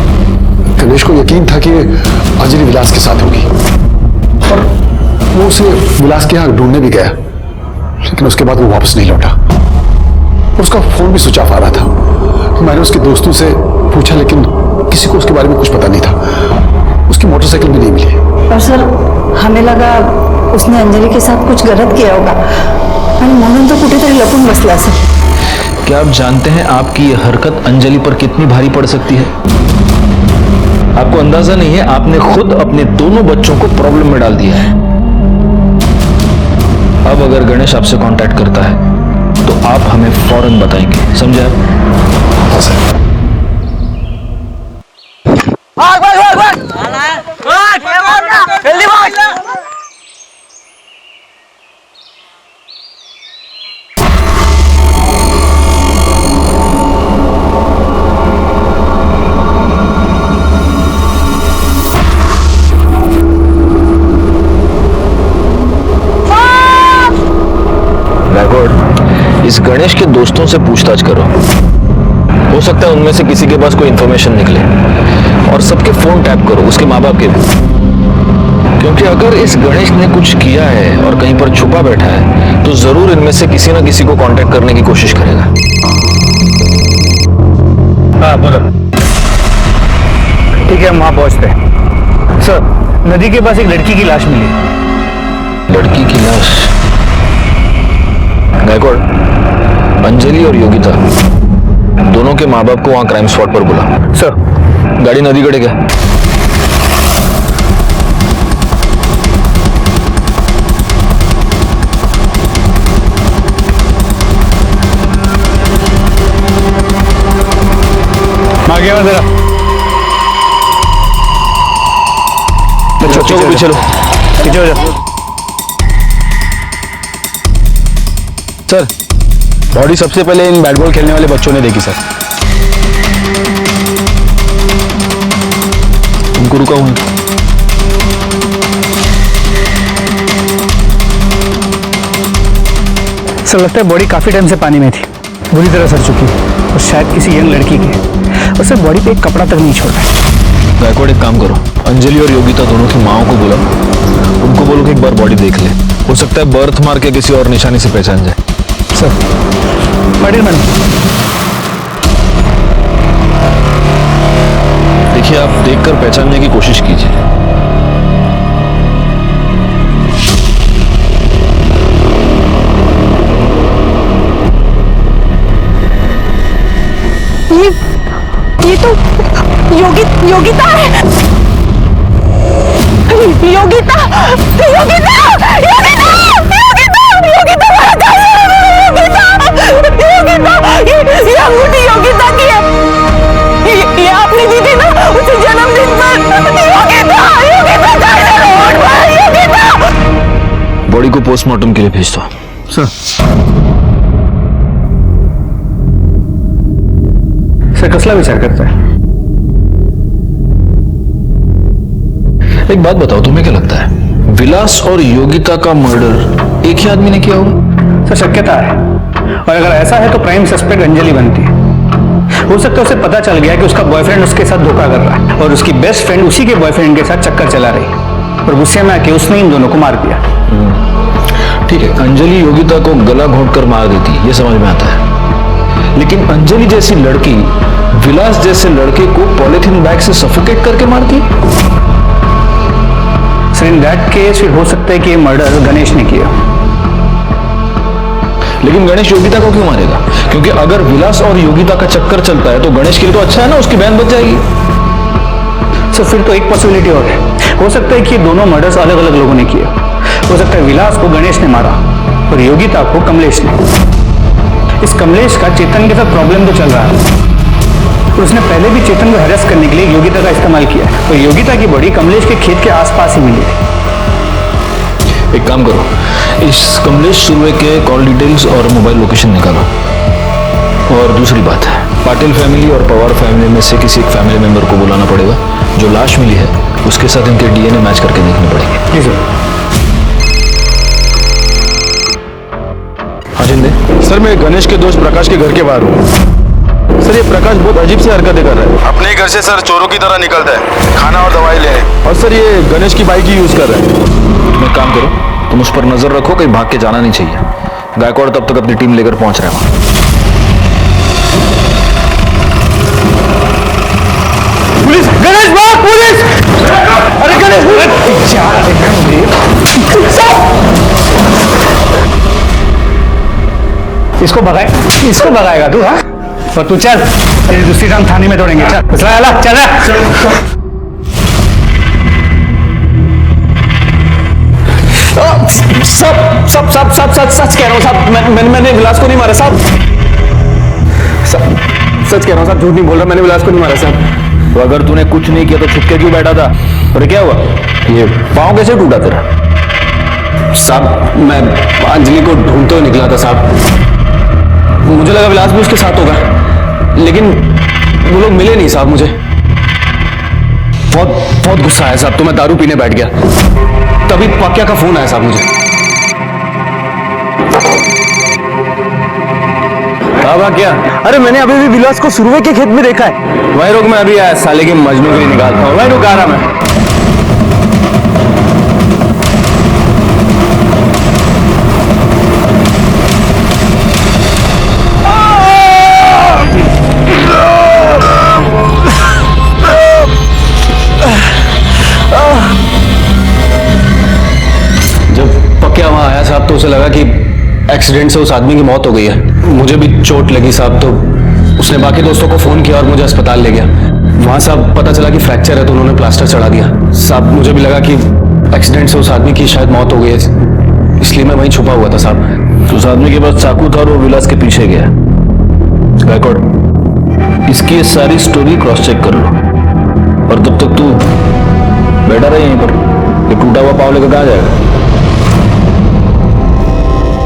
गणेश को यकीन था कि अंजलि विलास के साथ होगी और वो उसे विलास के यहाँ ढूंढने भी गया, लेकिन उसके बाद वो वापस नहीं लौटा। उसका फोन भी स्विच ऑफ आ रहा था। मैंने उसके दोस्तों से पूछा लेकिन किसी को उसके बारे में कुछ पता नहीं था। उसकी मोटरसाइकिल भी नहीं मिली। और सर, हमें लगा उसने अंजलि के साथ कुछ गलत किया होगा आणि म्हणून तो कुठेतरी लपून बसला असेल. क्या आप जानते हैं आपकी यह हरकत अंजलि पर कितनी भारी पड़ सकती है? आपको अंदाजा नहीं है, आपने खुद अपने दोनों बच्चों को प्रॉब्लम में डाल दिया है। अब अगर गणेश आपसे कांटेक्ट करता है तो आप हमें फौरन बताएंगे, समझे आप? हाँ सर। इस गणेश के दोस्तों से पूछताछ करो, हो सकता है उनमें से किसी के पास कोई इंफॉर्मेशन निकले। और सबके फोन टैप करो, उसके माँ बाप के भी, क्योंकि अगर इस गणेश ने कुछ किया है और कहीं पर छुपा बैठा है तो जरूर इनमें से किसी ना किसी को कांटेक्ट करने की कोशिश करेगा। हाँ बोलो। ठीक है, हम वहां पहुंचते हैं। सर, नदी के पास एक लड़की की लाश मिली। लड़की की लाश? गायकवाड़, अंजलि और योगिता दोनों के माँ बाप को वहां क्राइम स्पॉट पर बुला। सर। गाड़ी नदी कड़े क्या? आगे आओ जरा। बच्चों को पीछे लो। पीछे हो जाओ। सर, बॉडी सबसे पहले इन बैट बॉल खेलने वाले बच्चों ने देखी सर। उनको रुका हूं। सर, लगता है बॉडी काफी टाइम से पानी में थी, बुरी तरह सड़ चुकी और शायद किसी यंग लड़की की है। और सर, बॉडी पे एक कपड़ा तक नहीं छोड़ा है। गायकवाड़, एक काम करो, अंजलि और योगिता दोनों की माओ को बुलाओ, उनको बोलो कि एक बार बॉडी देख ले, हो सकता है बर्थ मार के किसी और निशानी से पहचान जाए। Sir, Patil madam. देखिए, आप देखकर पहचानने की कोशिश कीजिए। ये तो योगिता है। योगिता ये अंगूठी योगिता की है। ये आपने दी थी ना उसे जन्मदिन पर। योगिता बॉडी को पोस्टमार्टम के लिए भेज दो। सर कसला विचार करता है? एक बात बताओ, तुम्हें क्या लगता है विलास और योगिता का मर्डर एक ही आदमी ने किया होगा? सर शक्यता है, और अगर ऐसा है तो प्राइम सस्पेक्ट अंजलि बनती है। हो सकता है उसे पता चल गया कि उसका बॉयफ्रेंड उसके साथ धोखा कर रहा है और उसकी बेस्ट फ्रेंड उसी के बॉयफ्रेंड के साथ चक्कर चला रही है और गुस्से में आके उसने इन दोनों को मार दिया। ठीक है, अंजलि योगिता को गला घोंटकर मार देती, ये समझ में आता है, लेकिन अंजलि जैसी लड़की विलास जैसे लड़के को पॉलिथीन बैग से सफोकेट करके मारती। सर इन दैट केस फिर हो सकता है कि ये मर्डर गणेश ने किया। लेकिन गणेश योगिता को क्यों मारेगा? क्योंकि अगर विलास और योगिता का चक्कर चलता है तो गणेश के लिए तो अच्छा है ना, उसकी बहन बच जाएगी। सर फिर तो एक पॉसिबिलिटी और है, हो सकता है कि दोनों मर्डर्स अलग अलग लोगों ने किए। हो सकता है विलास को गणेश ने मारा और योगिता को कमलेश ने। इस कमलेश का चेतन के साथ प्रॉब्लम तो चल रहा है, तो उसने पहले भी चेतन को हैरेस करने के लिए योगिता का इस्तेमाल किया, तो योगिता की बॉडी कमलेश के खेत के आसपास ही मिली थी। एक काम करो, इस कमलेश सुर्वे के कॉल डिटेल्स और मोबाइल लोकेशन निकालो। और दूसरी बात है, पाटिल फैमिली और पवार फैमिली में से किसी एक फैमिली मेंबर को बुलाना पड़ेगा। जो लाश मिली है उसके साथ इनके डीएनए मैच करके देखने पड़ेंगे। जी सर। हाँ जिंदे। सर मैं गणेश के दोस्त प्रकाश के घर के बाहर हूँ। सर ये प्रकाश बहुत अजीब सी हरकतें कर रहा है। अपने घर से सर चोरों की तरह निकलता है, खाना और दवाई लेने। और सर ये गणेश की बाइक ही यूज कर रहा है। तुम एक काम करो, तुम उस पर नजर रखो, कहीं भाग के जाना नहीं चाहिए। गायकवाड़ तब तक अपनी टीम लेकर पहुंच रहे हैं वहां। पुलिस! गणेश भाग! पुलिस! अरे गणेश! इसको भगाएगा तू? हाँ, और तू चल, अरे दूसरी शाम थाने में तोड़ेंगे। चल चल सच कह रहा हूँ साहब, मैंने विलास को नहीं मारा साहब। सच कह रहा हूँ साहब, झूठ नहीं बोल रहा, मैंने विलास को नहीं मारा साहब। तो अगर तूने कुछ नहीं किया तो छुप के क्यों बैठा था? और क्या हुआ, ये पाँव कैसे टूटा तेरा? साहब मैं अंजलि को ढूंढते हुए निकला था साहब, मुझे लगा विलास भी उसके साथ होगा, लेकिन वो लोग मिले नहीं साहब। मुझे बहुत गुस्सा आया साहब, तो मैं दारू पीने बैठ गया, तभी पाक्या का फोन आया साहब मुझे। क्या? अरे मैंने अभी भी विलास को सुरवे के खेत में देखा है। वही रुक, मैं अभी आया, साले के मजनू के लिए निकालता हूँ। वही रुक, आ रहा मैं। जब पक्या वहां आया साहब तो उसे लगा कि एक्सीडेंट से उस आदमी की मौत हो गई है। मुझे भी चोट लगी साहब, तो उसने बाकी दोस्तों को फोन किया और मुझे अस्पताल ले गया। वहां साहब पता चला कि फ्रैक्चर है, तो उन्होंने प्लास्टर चढ़ा दिया साहब। मुझे भी लगा कि एक्सीडेंट से उस आदमी की शायद मौत हो गई है, इसलिए मैं वहीं छुपा हुआ था साहब। तो उस आदमी के पास चाकू था और वो विलास के पीछे गया। गायकवाड़, इसकी ये सारी स्टोरी क्रॉस चेक कर लो, और तब तक तू बैठा रहे यहीं पर। ये टूटा हुआ पाव लेकर कहाँ जाएगा?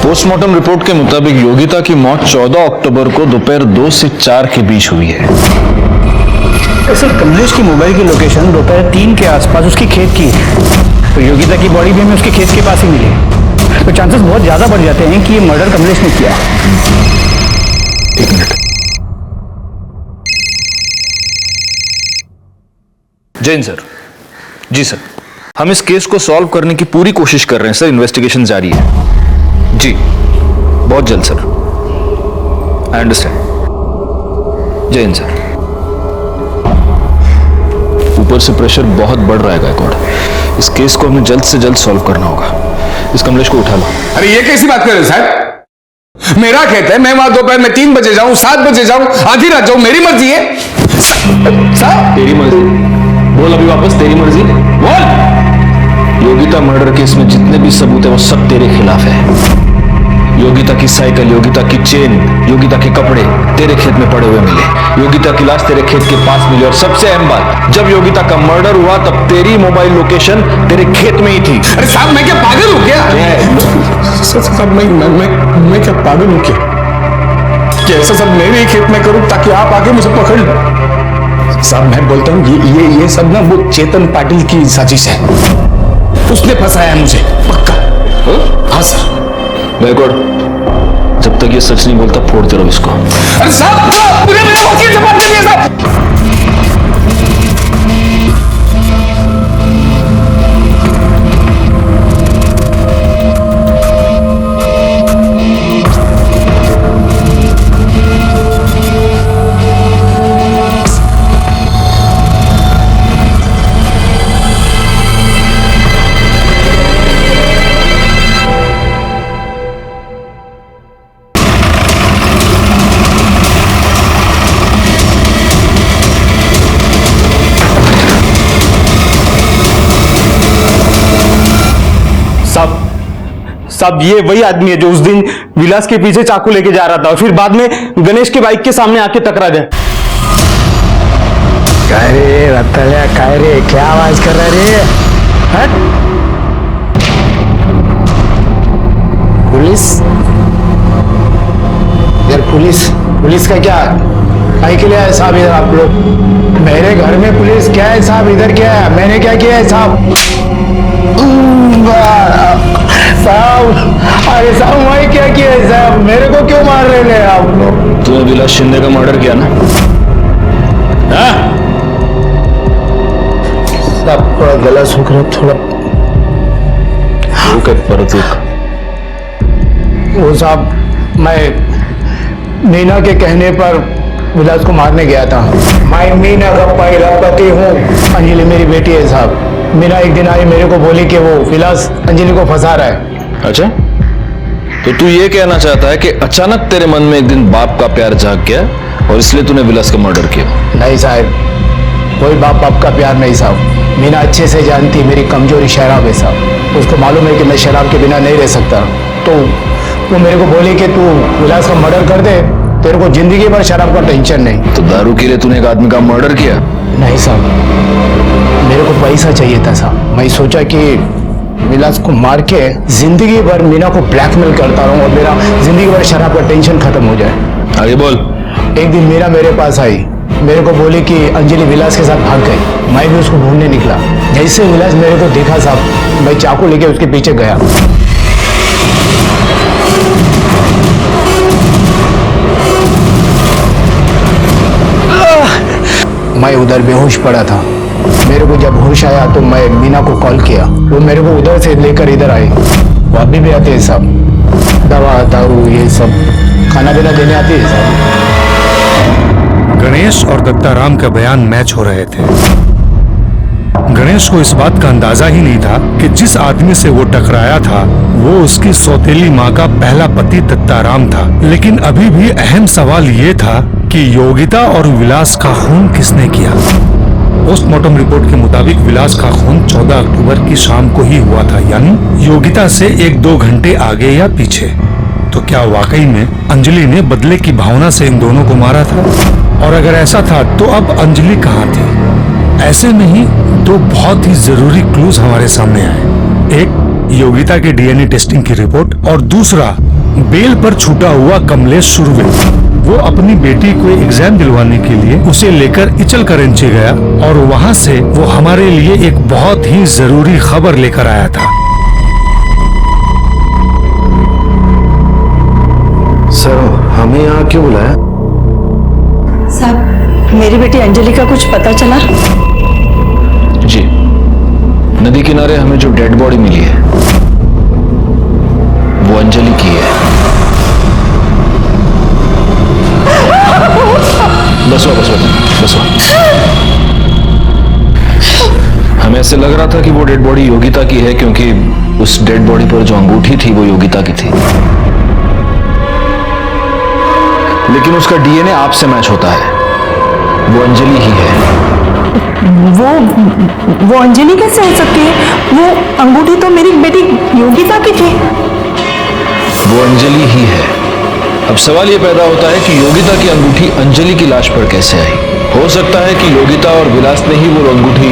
पोस्टमार्टम रिपोर्ट के मुताबिक योगिता की मौत 14 अक्टूबर को दोपहर 2 से 4 के बीच हुई है। सर कमलेश की मोबाइल की लोकेशन दोपहर 3 के आसपास उसकी खेत की है, तो योगिता की बॉडी भी हमें उसके खेत के पास ही मिली, तो चांसेस बहुत ज्यादा बढ़ जाते हैं कि ये मर्डर कमलेश ने किया। एक मिनट। जैन सर। जी सर, हम इस केस को सॉल्व करने की पूरी कोशिश कर रहे हैं सर, इन्वेस्टिगेशन जारी है। जी बहुत जल्द सर, आई अंडरस्टैंड। जय हिंद सर। ऊपर से प्रेशर बहुत बढ़ रहा है गायकवाड़, इस केस को हमें जल्द से जल्द सॉल्व करना होगा। इस कमलेश को उठा लो। अरे ये कैसी बात कर रहे हो साहब? मेरा खेत है, मैं वहां दोपहर में 3 बजे जाऊं, 7 बजे जाऊं, आधी रात जाऊं, मेरी मर्जी है। साहब तेरी मर्जी। बोल अभी वापस, तेरी मर्जी बोल। योगिता मर्डर केस में जितने भी सबूत है वो सब तेरे खिलाफ है। योगिता की साइकिल, योगिता की चेन, योगिता के कपड़े तेरे खेत में पड़े हुए मिले। योगिता की लाश तेरे खेत के पास मिली और सबसे अहम बात, जब योगिता का मर्डर हुआ तब तेरी मोबाइल लोकेशन तेरे खेत में ही थी। अरे साहब मैं क्या पागल हूं क्या? साहब मैं क्या पागल हूं क्या ऐसा सब मेरे ही खेत में करूं ताकि आप आके मुझे पकड़ लो? साहब मैं बोलता हूं ये सब ना वो चेतन पाटिल की साजिश है। उसने फंसाया मुझे पक्का। हाँ सर। बैकवर्ड, जब तक ये सच नहीं बोलता फोड़ते रहो इसको। अरे साहब पूरे मेरे वकील से बात करिए साहब। साहब ये वही आदमी है जो उस दिन विलास के पीछे चाकू लेके जा रहा था और फिर बाद में गणेश की बाइक के सामने आके टकरा गया। काय रे रत्तल्या, काय रे क्या आवाज कर रहा रे? हट। पुलिस यार, पुलिस का क्या काहे के लिए है साहब इधर आप लोग? मेरे घर में पुलिस क्या है साहब? इधर क्या है? मैंने क्या किया है साहब? अरे साहब मैं क्या किया है साहब? मेरे को क्यों मार रहे हैं आप लोग? तूने विलास शिंदे का मर्डर किया ना? साहब थोड़ा गला सूख रहा, थोड़ा वो साहब मैं मीना के कहने पर विलास को मारने गया था। मैं मीना का पहला पति हूँ। अंजलि मेरी बेटी है साहब। मीना एक दिन आई, मेरे को बोली कि वो विलास अंजलि को फंसा रहा है। अच्छा, तो तू ये कहना चाहता है कि अचानक तेरे मन में एक दिन बाप का प्यार जाग गया और इसलिए तूने विलास का मर्डर किया? नहीं साहब, कोई बाप का प्यार नहीं साहब। मीना अच्छे से जानती मेरी कमजोरी शराब है साहब। उसको मालूम है कि मैं शराब के बिना नहीं रह सकता, तो वो मेरे को बोली कि तू विलास का मर्डर कर दे, तेरे को जिंदगी भर शराब का टेंशन नहीं। तो दारू के लिए तूने एक आदमी का मर्डर किया? नहीं साहब, मेरे को पैसा चाहिए था साहब। मैं सोचा कि विलास को मार के जिंदगी भर मीना को ब्लैकमेल करता रहूं और मेरा जिंदगी भर शराब का टेंशन खत्म हो जाए। आगे बोल। एक दिन मीना मेरे पास आई, मेरे को बोली कि अंजलि विलास के साथ भाग गई। मैं भी उसको ढूंढने निकला। जैसे विलास मेरे को देखा साहब, मैं चाकू लेके उसके पीछे गया। मैं उधर बेहोश पड़ा था। मेरे को जब होश आया तो मैं मीना को कॉल किया। वो मेरे को उधर से लेकर इधर आए। वो अभी भी आते हैं सब, दवा दारू ये सब खाना पीना देने आती है सब। गणेश और दत्ताराम का बयान मैच हो रहे थे। गणेश को इस बात का अंदाजा ही नहीं था कि जिस आदमी से वो टकराया था वो उसकी सौतेली माँ का पहला पति दत्ताराम था। लेकिन अभी भी अहम सवाल ये था कि योगिता और विलास का खून किसने किया। पोस्टमार्टम रिपोर्ट के मुताबिक विलास का खून 14 अक्टूबर की शाम को ही हुआ था, यानी योगिता से 1-2 घंटे आगे या पीछे। तो क्या वाकई में अंजलि ने बदले की भावना से इन दोनों को मारा था? और अगर ऐसा था तो अब अंजलि कहाँ थी? ऐसे में ही 2 बहुत ही जरूरी क्लूज हमारे सामने आए। एक योगिता के डीएनए टेस्टिंग की रिपोर्ट और दूसरा बेल पर छूटा हुआ कमलेश सुरवे। वो अपनी बेटी को एग्जाम दिलवाने के लिए उसे लेकर इचल करंची गया और वहाँ से वो हमारे लिए एक बहुत ही जरूरी खबर लेकर आया था। सर हमें यहाँ क्यों बुलाया? साहब मेरी बेटी अंजलि का कुछ पता चला? जी, नदी किनारे हमें जो डेड बॉडी मिली है वो अंजलि की है। बसो। हमें ऐसे लग रहा था कि वो डेड बॉडी योगिता की है क्योंकि उस डेड बॉडी पर जो अंगूठी थी वो योगिता की थी। लेकिन उसका डीएनए आपसे मैच होता है। वो अंजलि ही है। वो अंजलि कैसे हो सकती है? वो अंगूठी तो मेरी बेटी योगिता की थी। वो अंजलि ही है। अब सवाल ये पैदा होता है कि योगिता की अंगूठी अंजलि की लाश पर कैसे आई? हो सकता है कि योगिता और विलास ने ही वो अंगूठी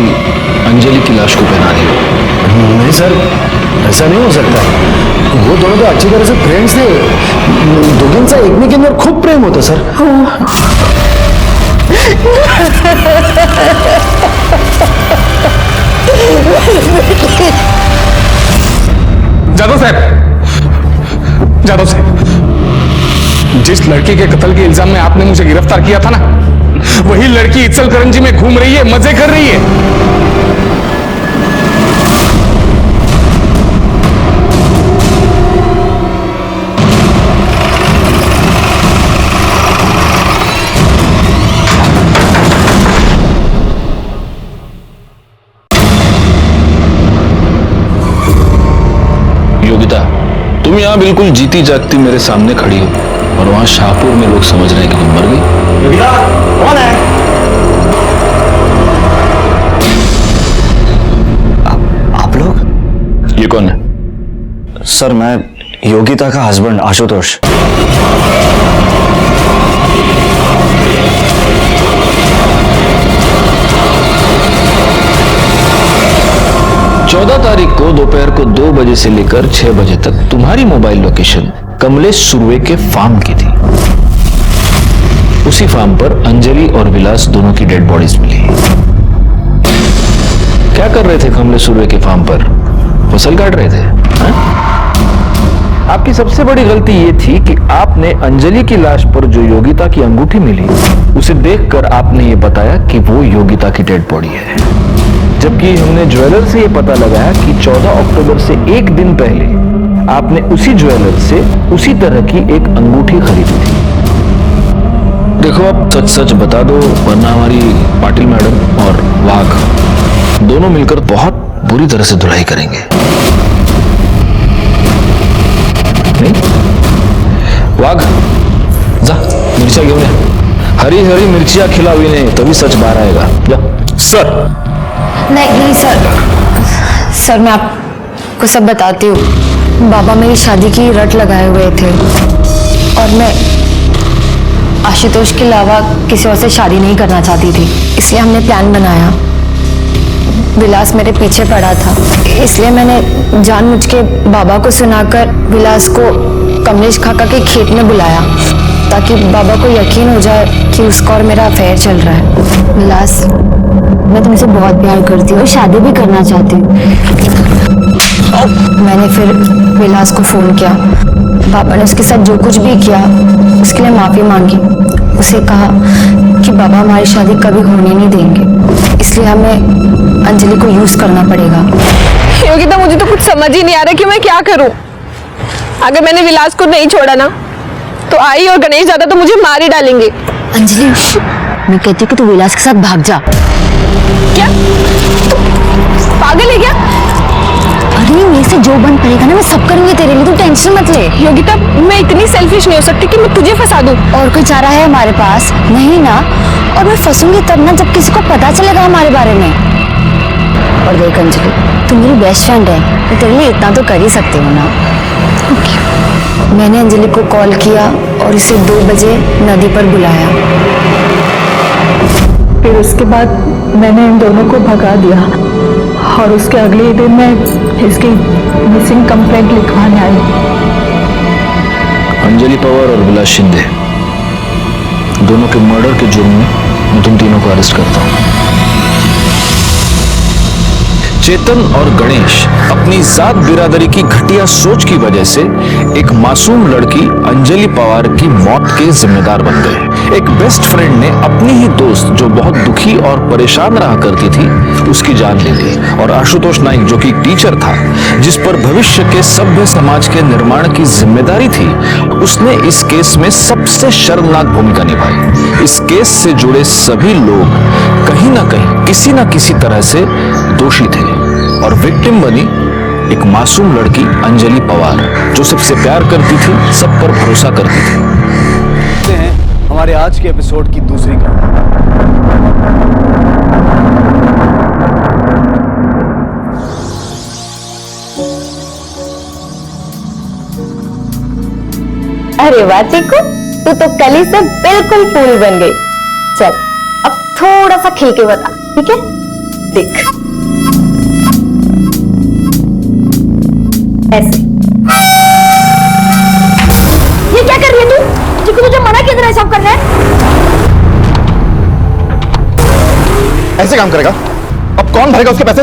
अंजलि की लाश को पहना दी हो। नहीं सर, ऐसा नहीं हो सकता। वो दोनों तो अच्छी तरह से फ्रेंड्स थे। दोघींचा एकमेक अंदर खूप प्रेम होतं सर। जादव साहब, जिस लड़की के कत्ल के इल्जाम में आपने मुझे गिरफ्तार किया था ना, वही लड़की इचलकरंजी में घूम रही है, मजे कर रही है। योगिता, तुम यहाँ बिल्कुल जीती जागती मेरे सामने खड़ी हो और वहां शाहपुर में लोग समझ रहे हैं कि तुम मर गई। योगिता कौन है? आप लोग? ये कौन है? सर मैं योगिता का हस्बैंड आशुतोष। 14 तारीख को दोपहर को 2 बजे से लेकर 6 बजे तक तुम्हारी मोबाइल लोकेशन कमलेश सुरवे के फार्म की थी। उसी फार्म पर अंजलि और विलास दोनों की डेड बॉडीज मिली। क्या कर रहे थे कमलेश सुरवे के फार्म पर? फसल काट रहे थे? हा? आपकी सबसे बड़ी गलती यह थी कि आपने अंजलि की लाश पर जो योगिता की अंगूठी मिली उसे देखकर आपने ये बताया कि वो योगिता की डेड बॉडी है, जबकि हमने ज्वेलर से ये पता लगाया कि 14 अक्टूबर से एक दिन पहले आपने उसी ज्वेलर से उसी तरह की एक अंगूठी खरीदी थी। देखो, अब सच सच बता दो, वरना हमारी पाटिल मैडम और वाघ दोनों मिलकर बहुत बुरी तरह से धुलाई करेंगे। नहीं? वाघ, जा मिर्चा घेऊन या। हरी हरी मिर्चियां खिलावी ने तभी सच बाहर आएगा। जा। सर नहीं सर, मैं आपको सब बताती हूँ। बाबा मेरी शादी की रट लगाए हुए थे और मैं आशुतोष के अलावा किसी और से शादी नहीं करना चाहती थी, इसलिए हमने प्लान बनाया। विलास मेरे पीछे पड़ा था, इसलिए मैंने जानबूझ के बाबा को सुनाकर विलास को कमलेश काका के खेत में बुलाया ताकि बाबा को यकीन हो जाए कि उसका और मेरा अफेयर चल रहा है। विलास, मैं तुमसे बहुत प्यार करती हूँ और शादी भी करना चाहती हूँ। मैंने फिर विलास को फोन किया। बाबा ने उसके साथ जो कुछ भी किया उसके लिए माफी मांगी। उसे कहा कि बाबा हमारी शादी कभी होने नहीं देंगे, इसलिए हमें अंजलि को यूज करना पड़ेगा। योगिता, मुझे तो कुछ समझ ही नहीं आ रहा कि मैं क्या करूं। अगर मैंने विलास को नहीं छोड़ा ना तो आई और गणेश दादा तो मुझे मार ही डालेंगे। अंजलि, मैं कहती हूँ कि तू विलास के साथ भाग जा। क्या तू पागल है क्या? अरे मेरे से जो बन पड़ेगा ना मैं सब करूंगी तेरे लिए, तू टेंशन मत ले। योगिता, मैं इतनी सेल्फिश नहीं हो सकती कि मैं तुझे फंसा दूं। और कोई चारा है हमारे पास? नहीं ना। और मैं फंसूंगी तब ना जब किसी को पता चलेगा हमारे बारे में। और देख अंजलि, तू मेरी बेस्ट फ्रेंड है, मैं तेरे लिए इतना तो कर ही सकती हूँ ना। मैंने अंजलि को कॉल किया और इसे 2 बजे नदी पर बुलाया। फिर उसके बाद मैंने इन दोनों को भगा दिया और उसके अगले दिन मैं इसकी मिसिंग कंप्लेंट लिखवाने आई। अंजलि पवार और विलास शिंदे दोनों के मर्डर के जुर्म में मैं तुम तीनों को अरेस्ट करता हूं। चेतन और गणेश अपनी जात बिरादरी की घटिया सोच की वजह से एक मासूम लड़की अंजलि पवार की मौत के जिम्मेदार बन गए। एक बेस्ट फ्रेंड ने अपनी ही दोस्त जो बहुत दुखी और परेशान रहा करती थी उसकी जान ले ली, और आशुतोष नाइक जो कि टीचर था जिस पर भविष्य के सभ्य समाज के निर्माण की जिम्मेदारी थी, उसने इस केस में सबसे शर्मनाक भूमिका निभाई। इस केस से जुड़े सभी लोग कहीं ना कहीं किसी न किसी तरह से दोषी थे और विक्टिम बनी एक मासूम लड़की अंजलि पवार जो सबसे प्यार करती थी, सब पर भरोसा करती थी। हमारे आज के एपिसोड की दूसरी कहानी। अरे वाह चीकू, तू तो कली से बिल्कुल फूल बन गई। चल अब थोड़ा सा खिल के बता, ठीक है? देख ऐसे। ये क्या कर रही है तू? चीकू तुझे मना किया था सब करना है? ऐसे काम करेगा? अब कौन भरेगा उसके पैसे?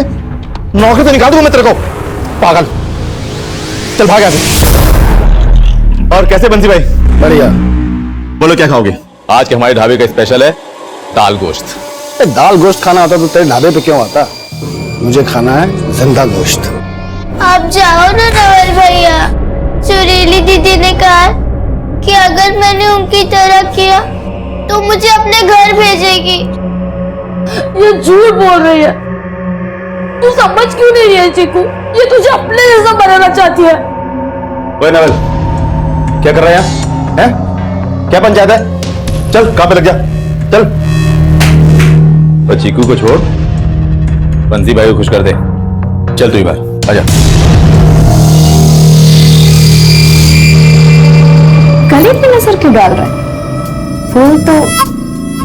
नौकरी से निकाल दूंगा मैं तेरे को, पागल। चल भाग यहाँ से। और कैसे बंसी भाई? बढ़िया। बोलो क्या खाओगे? आज के हमारे ढाबे का स्पेशल है दाल गोश्त। दाल गोश्त खाना होता तो तेरे ढाबे पे क्यों आता? मुझे खाना है जिंदा गोश्त। आप जाओ ना नवल भैया। सुरीली दीदी ने कहा कि अगर मैंने उनकी तरह किया तो मुझे अपने घर भेजेगी। ये झूठ बोल रही है। तू समझ क्यों नहीं रही है चीकू? ये तुझे अपने जैसा बनाना चाहती है। ओए नवल, क्या कर रहा है यहाँ? हैं? क्या पंचायत है? चल काम पे लग जा, चल। और चीकू को छोड़, बंसी भाई को खुश कर दे। चल तू ही बाहर आजा। गले पे नजर क्यों डाल रहा है? फूल तो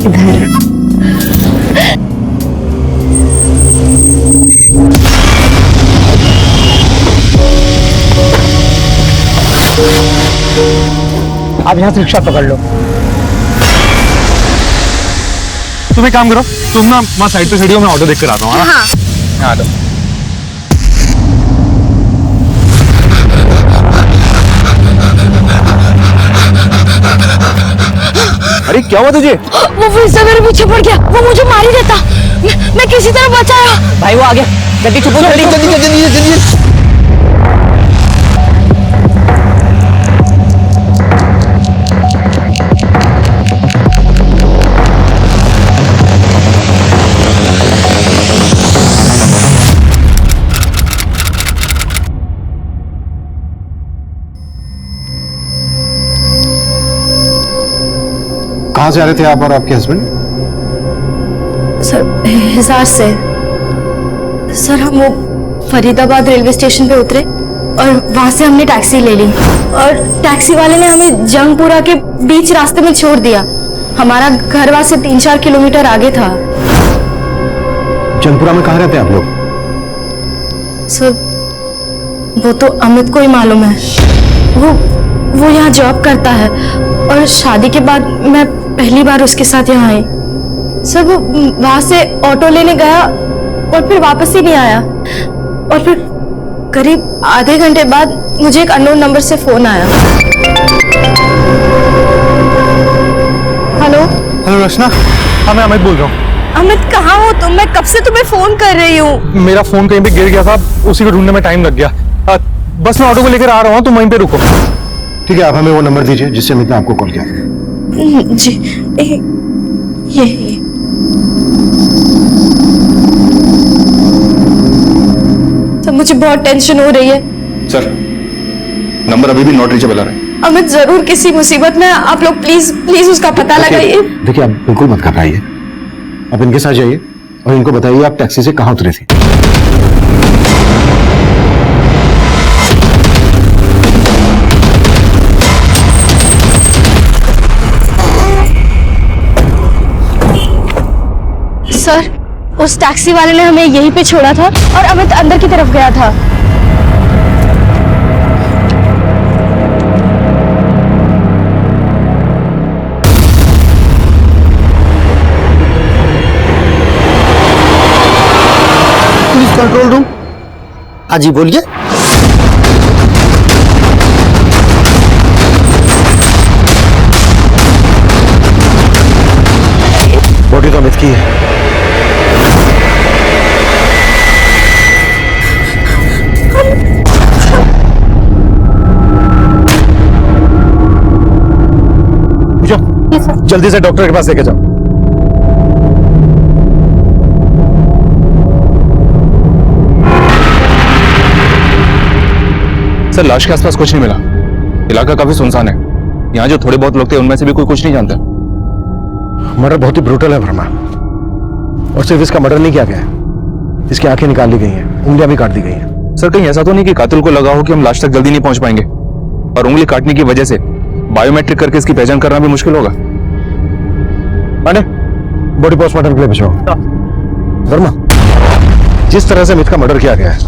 इधर। आप यहाँ से रिक्शा पकड़ लो। तुम एक काम करो, तुम ना वहाँ साइड पे खड़ी हो, मैं ऑटो देख कर आता हूँ। हाँ यहाँ आ जाओ। अरे क्या हुआ तुझे? वो फिर से मेरे पीछे पड़ गया। वो मुझे मार ही देता। मैं किसी तरह बचाया। भाई वो आ गया, जल्दी चुप हो, जल्दी जल्दी जल्दी जल्दी। कहाँ से आ रहे थे आप और आपके हस्बैंड? सर हिसार से। सर हम वो फरीदाबाद रेलवे स्टेशन पे उतरे और वहां से हमने टैक्सी ले ली और टैक्सी वाले ने हमें जंगपुरा के बीच रास्ते में छोड़ दिया। हमारा घर वहां से 3-4 किलोमीटर आगे था। जंगपुरा में कहाँ रहते हैं आप लोग? सर वो तो अमित को ही मालूम है। वो यहाँ जॉब करता है और शादी के बाद मैं पहली बार उसके साथ यहाँ आई। सर वो वहां से ऑटो लेने गया और फिर वापस ही नहीं आया और फिर करीब आधे घंटे बाद मुझे एक अननोन नंबर से फोन आया। हेलो हेलो रचना, हाँ मैं अमित बोल रहा हूँ। अमित कहाँ हो तुम? मैं कब से तुम्हें फोन कर रही हूँ। मेरा फोन कहीं पे गिर गया था, उसी को ढूंढने में टाइम लग गया। बस मैं ऑटो को लेकर आ रहा हूँ, तुम वहीं पे रुको। ठीक है, आप हमें वो नंबर दीजिए जिससे अमित ने आपको कॉल किया। जी ये तो मुझे बहुत टेंशन हो रही है। सर नंबर अभी भी नॉट रीचेबल आ रहा है। अमित जरूर किसी मुसीबत में। आप लोग प्लीज प्लीज उसका पता लगाइए। देखिए आप बिल्कुल मत घबराइए, आप इनके साथ जाइए और इनको बताइए आप टैक्सी से कहाँ उतरे थे। सर उस टैक्सी वाले ने हमें यहीं पे छोड़ा था और अमित अंदर की तरफ गया था। Police control room. हाँ जी बोलिए। बॉडी तो अमित की है। जल्दी से डॉक्टर के पास लेके जाओ। सर लाश के आसपास कुछ नहीं मिला। इलाका काफी सुनसान है। यहाँ जो थोड़े बहुत लोग थे उनमें से भी कोई कुछ नहीं जानता। मर्डर बहुत ही ब्रूटल है वर्मा, और सिर्फ इसका मर्डर नहीं किया गया है, इसकी आंखें निकाल ली गई हैं, उंगलियां भी काट दी गई हैं। सर कहीं ऐसा तो नहीं कि कातिल को लगा हो कि हम लाश तक जल्दी नहीं पहुंच पाएंगे और उंगली काटने की वजह से बायोमेट्रिक करके इसकी पहचान करना भी मुश्किल होगा? पांडे, बॉडी पोस्टमार्टम के लिए भिजवाओ। वर्मा, जिस तरह से अमित का मर्डर किया गया है,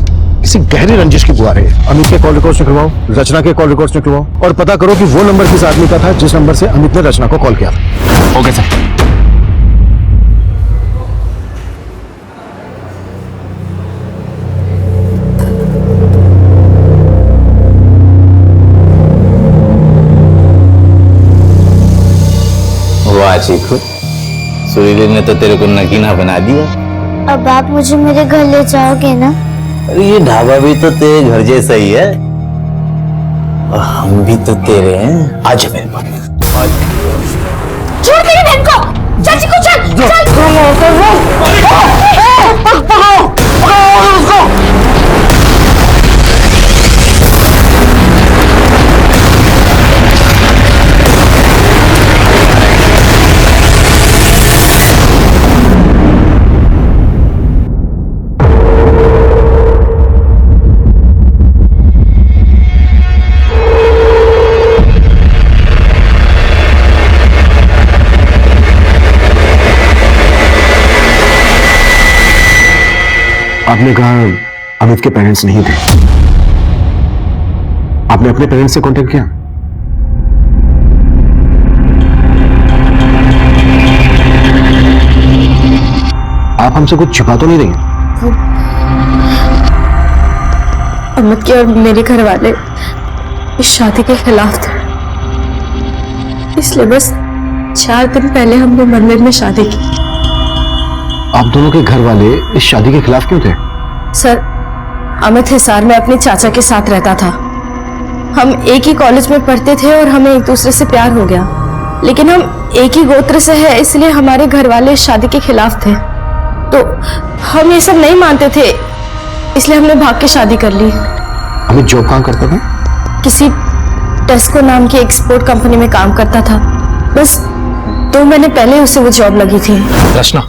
किसी गहरी रंजिश की बुआ रही है। अमित के कॉल रिकॉर्ड्स निकलवाओ, रचना के कॉल रिकॉर्ड्स निकलवाओ, और पता करो कि वो नंबर किस आदमी का था जिस नंबर से अमित ने रचना को कॉल किया था। Okay sir. वाह चीकू, सुरीली ने तो तेरे को नगीना बना दिया। अब आप मुझे मेरे घर ले जाओगे ना? अरे ये ढाबा भी तो तेरे घर जैसा ही है और हम भी तो तेरे हैं। आज मेरे पास छोड़ मेरी बहन को, चल चीकू चल चल। आपने कहा अमित के पेरेंट्स नहीं थे, आपने अपने पेरेंट्स से कांटेक्ट किया? आप हमसे कुछ छुपा तो नहीं रही? अमित के और मेरे घर वाले इस शादी के खिलाफ थे, इसलिए बस 4 दिन पहले हमने मंदिर में शादी की। आप दोनों के घर वाले इस शादी के खिलाफ क्यों थे? सर, अमित हिसार में अपने चाचा के साथ रहता था। हम एक ही कॉलेज में पढ़ते थे और हमें एक दूसरे से प्यार हो गया, लेकिन हम एक ही गोत्र से हैं, इसलिए हमारे घर वाले इस शादी के खिलाफ थे। तो हम ये सब नहीं मानते थे, इसलिए हमने भाग के शादी कर ली। अमित जॉब कहाँ करता था? किसी टेस्को नाम की एक्सपोर्ट कंपनी में काम करता था। बस 2 महीने पहले उसे वो जॉब लगी थी। रचना,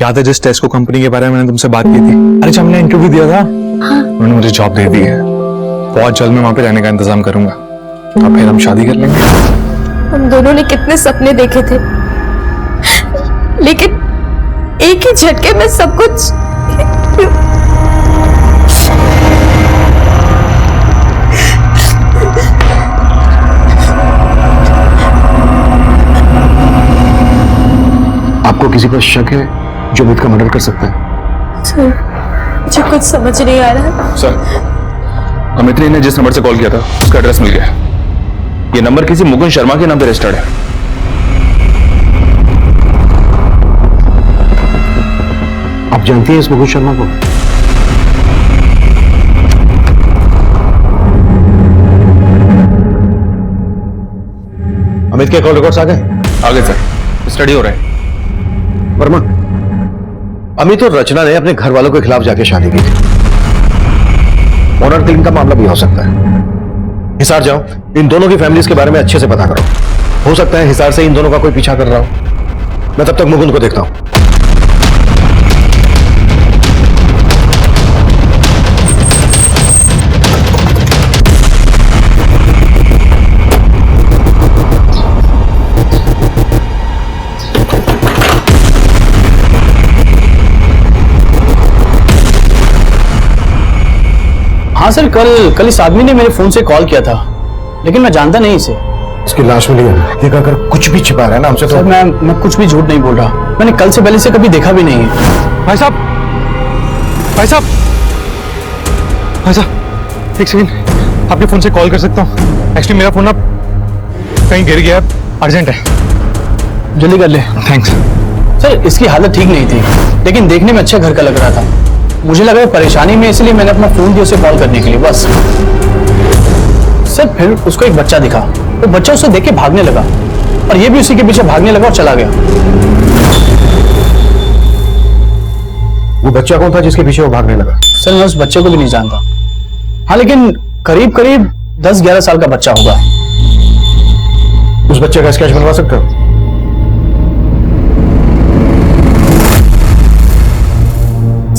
याद है जिस टेस्को कंपनी के बारे में मैंने तुमसे बात की थी? अरे जब हमने इंटरव्यू दिया था, उन्होंने मुझे जॉब दे दी है। बहुत जल्द मैं वहां पे रहने का इंतजाम करूंगा, अब फिर हम शादी कर लेंगे। हम दोनों ने कितने सपने देखे थे, लेकिन एक ही झटके में सब कुछ। आपको किसी पर शक है जो अमित का मर्डर कर सकता है? सर, मुझे कुछ समझ नहीं आ रहा है। सर, अमित ने जिस नंबर से कॉल किया था उसका एड्रेस मिल गया। ये नंबर किसी मुकुंद शर्मा के नाम पे रजिस्टर्ड है। आप जानती हैं इस मुकुंद शर्मा को? अमित के कॉल रिकॉर्ड्स आ गए? आ गए सर, स्टडी हो रहा है। वर्मा, अमित और रचना ने अपने घर वालों के खिलाफ जाके शादी की थी। ऑनर किलिंग का मामला भी हो सकता है। हिसार जाओ, इन दोनों की फैमिलीज के बारे में अच्छे से पता करो। हो सकता है हिसार से इन दोनों का कोई पीछा कर रहा हो। मैं तब तक मुकुंद को देखता हूं। हाँ सर, कल इस आदमी ने मेरे फोन से कॉल किया था, लेकिन मैं जानता नहीं इसे। इसकी लाश मिली है, ये अगर कुछ भी छिपा रहा है ना हमसे तो। सर, मैं कुछ भी झूठ नहीं बोल रहा। मैंने कल से पहले से कभी देखा भी नहीं है। भाई साहब, भाई साहब, भाई साहब, एक सेकंड, आपके फोन से कॉल कर सकता हूँ? एक्चुअली मेरा फोन ना कहीं गिर गया है, अर्जेंट है। जल्दी कर ले। थैंक्स। सर, इसकी हालत ठीक नहीं थी, लेकिन देखने में अच्छा घर का लग रहा था। मुझे लगा परेशानी में, इसलिए मैंने अपना फोन दिया उसे कॉल करने के लिए, बस। सर, फिर उसको एक बच्चा दिखा, वो बच्चा उसे देख के भागने लगा और ये भी उसी के पीछे भागने लगा और चला गया। वो बच्चा कौन था जिसके पीछे वो भागने लगा? सर, मैं उस बच्चे को भी नहीं जानता। हाँ, लेकिन करीब करीब 10-11 साल का बच्चा होगा। उस बच्चे का स्केच बनवा सकते हो?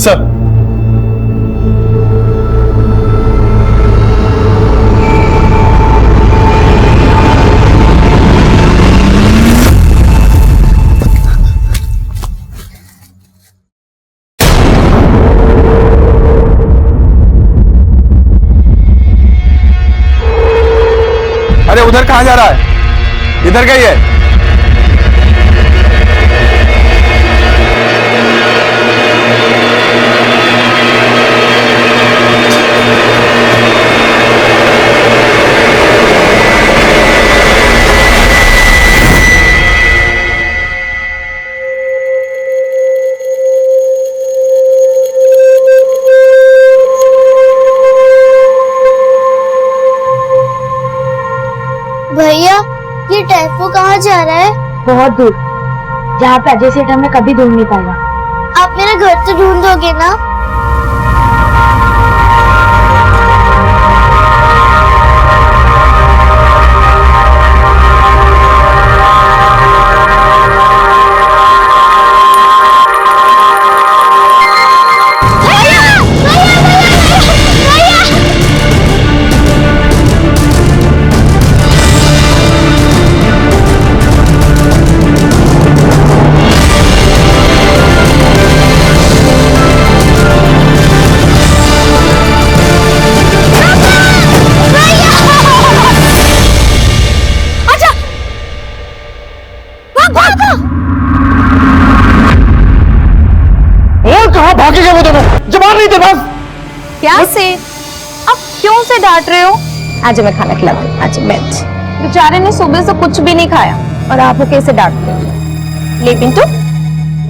सर अरे उधर कहां जा रहा है? इधर गई है। भैया ये टेम्पो कहाँ जा रहा है? बहुत दूर, जहाँ पे अजय सेठ हमें कभी ढूंढ नहीं पाएगा। आप मेरा घर तो ढूंढ दोगे ना? भागे गए वो दोनों, जवाब नहीं थे बस। क्या से अब क्यों से डांट रहे हो? आज मैं खाना खिलाती हूँ, आज मिर्च। बेचारे ने सुबह से कुछ भी नहीं खाया और आप कैसे डांटते हो? ले पिंटू,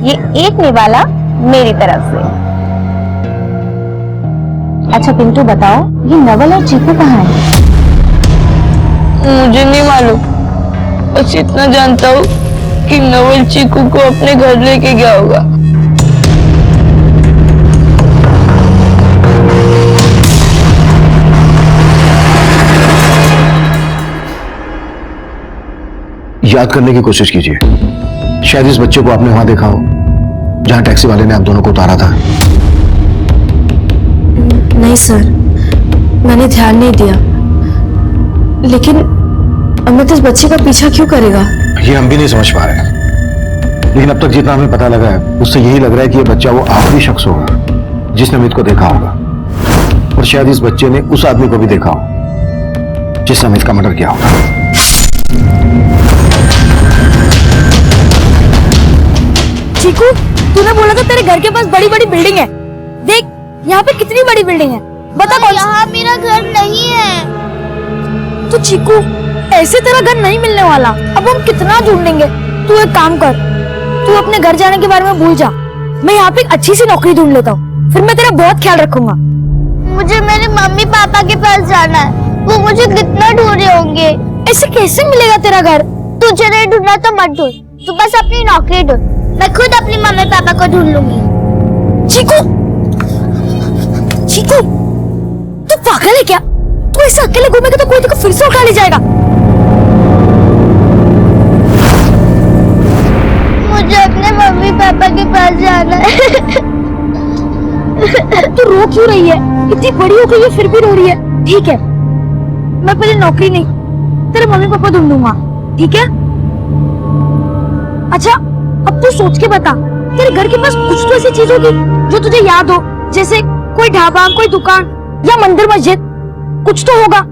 ये एक निवाला मेरी तरफ से। अच्छा पिंटू बताओ, ये नवल और चीकू कहाँ है? मुझे नहीं मालूम, बस इतना जानता हूँ कि नवल चीकू को अपने घर लेके गया होगा। याद करने की कोशिश कीजिए, शायद इस बच्चे को आपने वहां देखा हो जहां टैक्सी वाले ने आप दोनों को उतारा था। नहीं सर, मैंने ध्यान नहीं दिया। लेकिन अमित इस बच्चे का पीछा क्यों करेगा? ये हम भी नहीं समझ पा रहे हैं, लेकिन अब तक जितना हमें पता लगा है उससे यही लग रहा है कि ये बच्चा वो आखिरी शख्स होगा जिसने अमित को देखा होगा, और शायद इस बच्चे ने उस आदमी को भी देखा हो जिसने अमित का मर्डर किया होगा। चीकू, तूने बोला था तेरे घर के पास बड़ी बड़ी बिल्डिंग है। देख यहाँ पे कितनी बड़ी बिल्डिंग है, बता कौन? यहाँ मेरा घर नहीं है। तो चीकू, ऐसे तेरा घर नहीं मिलने वाला। अब हम कितना ढूंढेंगे? तू एक काम कर, तू अपने घर जाने के बारे में भूल जा। मैं यहाँ पे एक अच्छी सी नौकरी ढूंढ लेता हूँ, फिर मैं तेरा बहुत ख्याल रखूंगा। मुझे मेरे मम्मी पापा के पास जाना है, वो मुझे कितना ढूंढ रहे होंगे। ऐसे कैसे मिलेगा तेरा घर? तुझे नहीं ढूंढना तो मत ढूंढ, तू बस अपनी नौकरी ढूंढ, मैं खुद अपनी मम्मी पापा को ढूंढ लूंगी। चीकू, चीकू, तू पागल है क्या? तू ऐसे अकेले घूमेगा तो कोई तेरे को फिर से उठा ले जाएगा। मुझे अपने मम्मी पापा के पास जाना है। तू रो क्यों रही है? इतनी बड़ी हो गई है फिर भी रो रही है। ठीक है, मैं पहले नौकरी नहीं, तेरे मम्मी पापा ढूंढूंगा, ठीक है? अच्छा अब तू सोच के बता, तेरे घर के पास कुछ तो ऐसी चीज होगी जो तुझे याद हो, जैसे कोई ढाबा, कोई दुकान या मंदिर मस्जिद, कुछ तो होगा।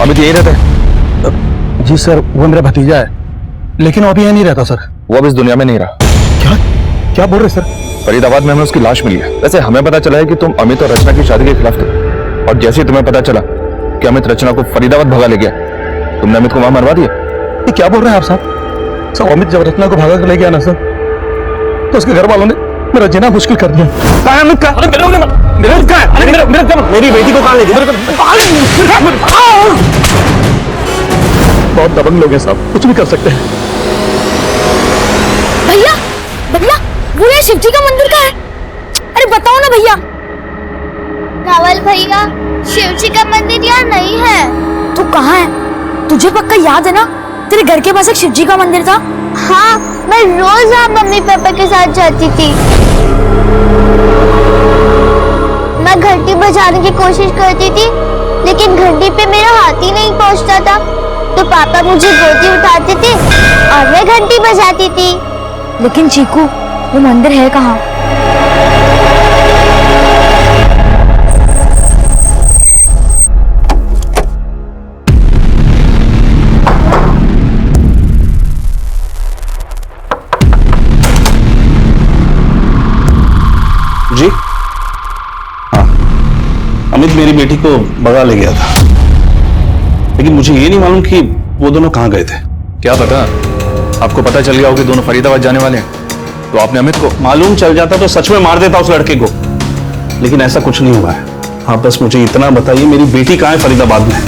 अमित यही रहता है? जी सर, वो मेरा भतीजा है, लेकिन वो अभी यहीं नहीं रहता सर। वो अब इस दुनिया में नहीं रहा। क्या क्या बोल रहे सर? फरीदाबाद में हमें उसकी लाश मिली है। वैसे हमें पता चला है कि तुम अमित और रचना की शादी के खिलाफ थे, और जैसे ही तुम्हें पता चला कि अमित रचना को फरीदाबाद भगा ले गया, तुमने अमित को वहां मरवा दिया। ये क्या बोल रहे हैं आप साहब? अमित जब रचना को भगा कर ले गया ना सर, तो उसके घर वालों ने मेरा जीना मुश्किल कर दिया। मेरी बेटी को कहाँ ले गए? बहुत दबंग लोग हैं साहब, कुछ भी कर सकते हैं। भैया भैया वो ये शिवजी का मंदिर का है। अरे बताओ ना भैया। नवल भैया, शिव जी का मंदिर यहाँ नहीं है। तू कहाँ है? तुझे पक्का याद है ना तेरे घर के पास एक शिवजी का मंदिर था? हाँ, मैं रोज वहाँ मम्मी पापा के साथ जाती थी। मैं घंटी बजाने की कोशिश करती थी, लेकिन घंटी पे मेरा हाथ ही नहीं पहुँचता था। तो पापा मुझे गोदी उठाते थे और मैं घंटी बजाती थी। लेकिन चीकू वो मंदिर है कहाँ? जी हाँ, अमित मेरी बेटी को भगा ले गया था, लेकिन मुझे ये नहीं मालूम कि वो दोनों कहाँ गए थे। क्या पता, आपको पता चल गया हो कि दोनों फरीदाबाद जाने वाले हैं, तो आपने अमित को? मालूम चल जाता तो सच में मार देता उस लड़के को, लेकिन ऐसा कुछ नहीं हुआ है। हाँ, बस मुझे इतना बताइए, मेरी बेटी कहाँ है फरीदाबाद में?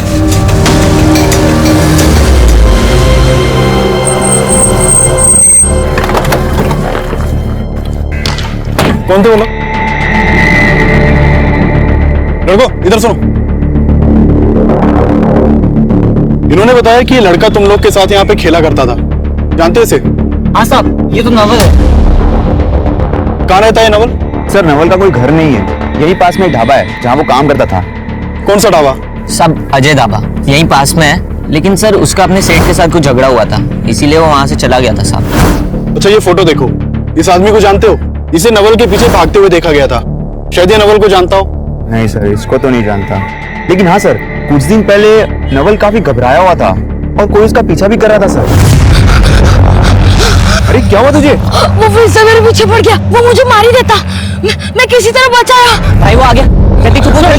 कौन थे वो लोग? लड़को इधर सुनो। इन्होंने बताया कि ये लड़का तुम लोग के साथ यहाँ पे खेला करता था, जानते इसे? हाँ साहब, ये तो नवल है। कहाँ रहता है नवल? सर नवल का कोई घर नहीं है, यही पास में एक ढाबा है जहाँ वो काम करता था। कौन सा ढाबा? सब अजय ढाबा, यहीं पास में है, लेकिन सर उसका अपने सेठ के साथ कुछ झगड़ा हुआ था, इसीलिए वो वहां से चला गया था साहब। अच्छा, ये फोटो देखो, इस आदमी को जानते हो? इसे नवल के पीछे भागते हुए देखा गया था, शायद ये नवल को जानता हो। नहीं सर, इसको तो नहीं जानता, लेकिन हाँ सर, कुछ दिन पहले नवल काफी घबराया हुआ था और कोई उसका पीछा भी कर रहा था सर। अरे क्या हुआ तुझे? वो फिर से मेरे पीछे पड़ गया, वो मुझे मार ही देता। मैं किसी तरह बचाया। भाई वो आ गया, जल्दी चुप हो, जल्दी।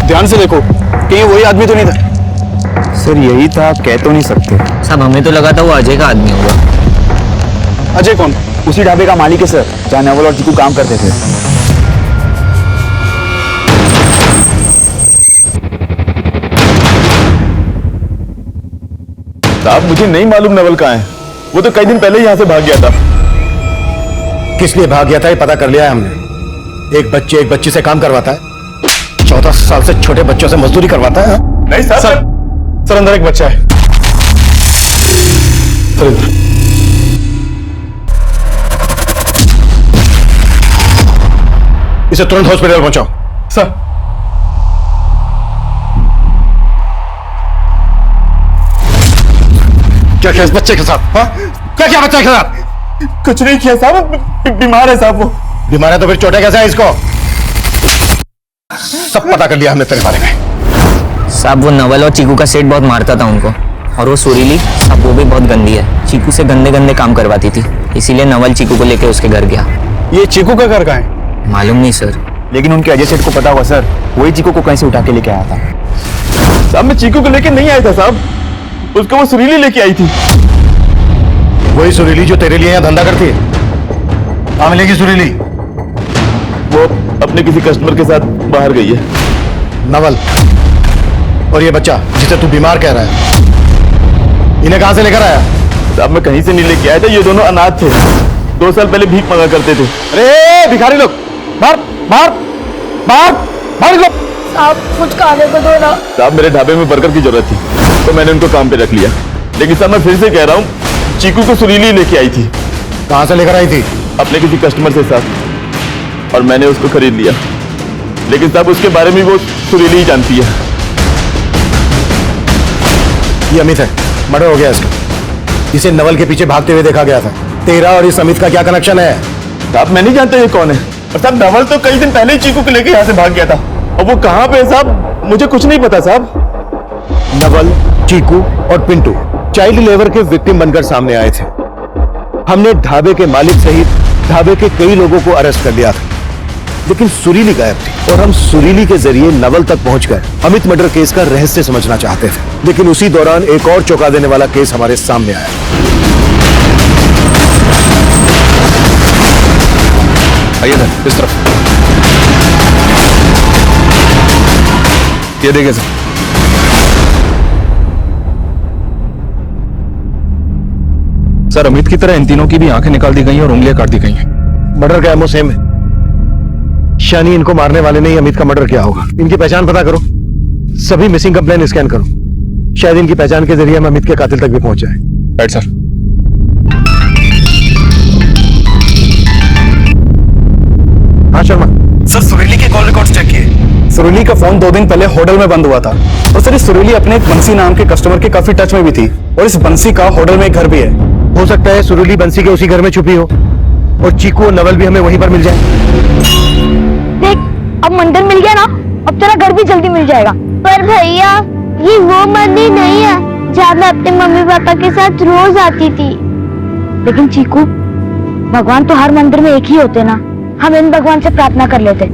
ध्यान से देखो, कहीं वही आदमी तो नहीं था? सर यही था, कह तो नहीं सकते साहब, हमें तो लगा था वो अजय का आदमी होगा। अजय कौन? उसी ढाबे का मालिक है सर, जहाँ नवल और चीकू काम करते थे। साहब मुझे नहीं मालूम नवल कहाँ है, वो तो कई दिन पहले यहाँ से भाग गया था। किस लिए भाग गया था ये पता कर लिया है हमने। एक बच्ची से काम करवाता है, 14 साल से छोटे बच्चों से मजदूरी करवाता है। नहीं साहब, सर अंदर एक बच्चा है। इसे तुरंत हॉस्पिटल पहुंचाओ। सर क्या किया इस बच्चे के साथ? हाँ? क्या किया बच्चे के साथ? कुछ नहीं किया साहब, बीमार है साहब। वो बीमार है तो फिर चोटें कैसे है इसको? सब पता कर लिया हमने तेरे बारे में। साहब वो नवल और चीकू का सेठ बहुत मारता था उनको, और वो सुरीली साहब वो भी बहुत गंदी है, चीकू से गंदे गंदे काम करवाती थी, इसीलिए नवल चीकू को लेके उसके घर गया। ये चीकू का घर कहाँ है? मालूम नहीं सर, लेकिन उनके अजय सेठ को पता हुआ सर, वही चीकू को कहीं से उठा के लेके आया था। साहब मैं चीकू को लेके नहीं आया था साहब, उसको वो सुरीली लेके आई थी। वही सुरीली जो तेरे लिए यहाँ धंधा करती है? कहाँ मिलेगी सुरीली? वो अपने किसी कस्टमर के साथ बाहर गई है। नवल और ये बच्चा जिसे तू बीमार कह रहा है, इन्हें कहां से लेकर आया? साहब मैं कहीं से नहीं लेके आया था, ये दोनों अनाथ थे, 2 साल पहले भीख मांगा करते थे। अरे भिखारी लोग, बाहर बाहर बाहर बाहर निकलो। आप कुछ खाने को दो ना। साहब मेरे ढाबे में वर्कर की जरूरत थी, तो मैंने उनको काम पे रख लिया, लेकिन साहब मैं फिर से कह रहा हूँ, चीकू को सुरीली लेके आई थी। कहां से लेकर आई थी? अपने किसी कस्टमर से साहब, और मैंने उसको खरीद लिया, लेकिन साहब उसके बारे में वो सुरीली ही जानती है। ये अमित है, मर्डर हो गया इसका। इसे नवल के पीछे भागते हुए देखा गया था। तेरा और इस अमित का क्या कनेक्शन है? साहब मैं नहीं जानता ये कौन है, और साहब नवल तो कई दिन पहले ही चीकू को लेके यहाँ से भाग गया था, और वो कहाँ पे है साहब मुझे कुछ नहीं पता साहब। नवल, चीकू और पिंटू चाइल्ड लेबर के विक्टिम बनकर सामने आए थे। हमने ढाबे के मालिक सहित ढाबे के कई लोगों को अरेस्ट कर लिया था, लेकिन सुरीली गायब थी और हम सुरीली के जरिए नवल तक पहुंच गए। अमित मर्डर केस का रहस्य समझना चाहते थे, लेकिन उसी दौरान एक और चौंका देने वाला केस हमारे सामने आया। आइए सर, इस तरफ। ये देखिए सर, सर अमित की तरह इन तीनों की भी आंखें निकाल दी गई हैं और उंगलियां काट दी गई हैं। मर्डर का एमओ सेम है। शानी इनको मारने वाले ने ही अमित का मर्डर किया होगा। इनकी पहचान पता करो, सभी मिसिंग कंप्लेन स्कैन करो, शायद इनकी पहचान के जरिए हम अमित के कातिल तक भी पहुंच जाए। Right sir. हाँ शर्मा सर, सुरीली के कॉल रिकॉर्ड्स चेक किए। सुरीली का फोन 2 दिन पहले होटल में बंद हुआ था और सर इस सुरीली अपने एक बंसी नाम के कस्टमर के काफी टच में भी थी और इस बंसी का होटल में एक घर भी है। हो सकता है सुरीली बंसी के उसी घर में छुपी हो और चीकू और नवल भी हमें वहीं पर मिल जाए। देख, अब मंदिर मिल गया ना, अब तेरा घर भी जल्दी मिल जाएगा। पर भैया, ये वो मंदिर नहीं है जहाँ मैं अपने मम्मी पापा के साथ रोज आती थी। लेकिन चीकू, भगवान तो हर मंदिर में एक ही होते ना। हम इन भगवान से प्रार्थना कर लेते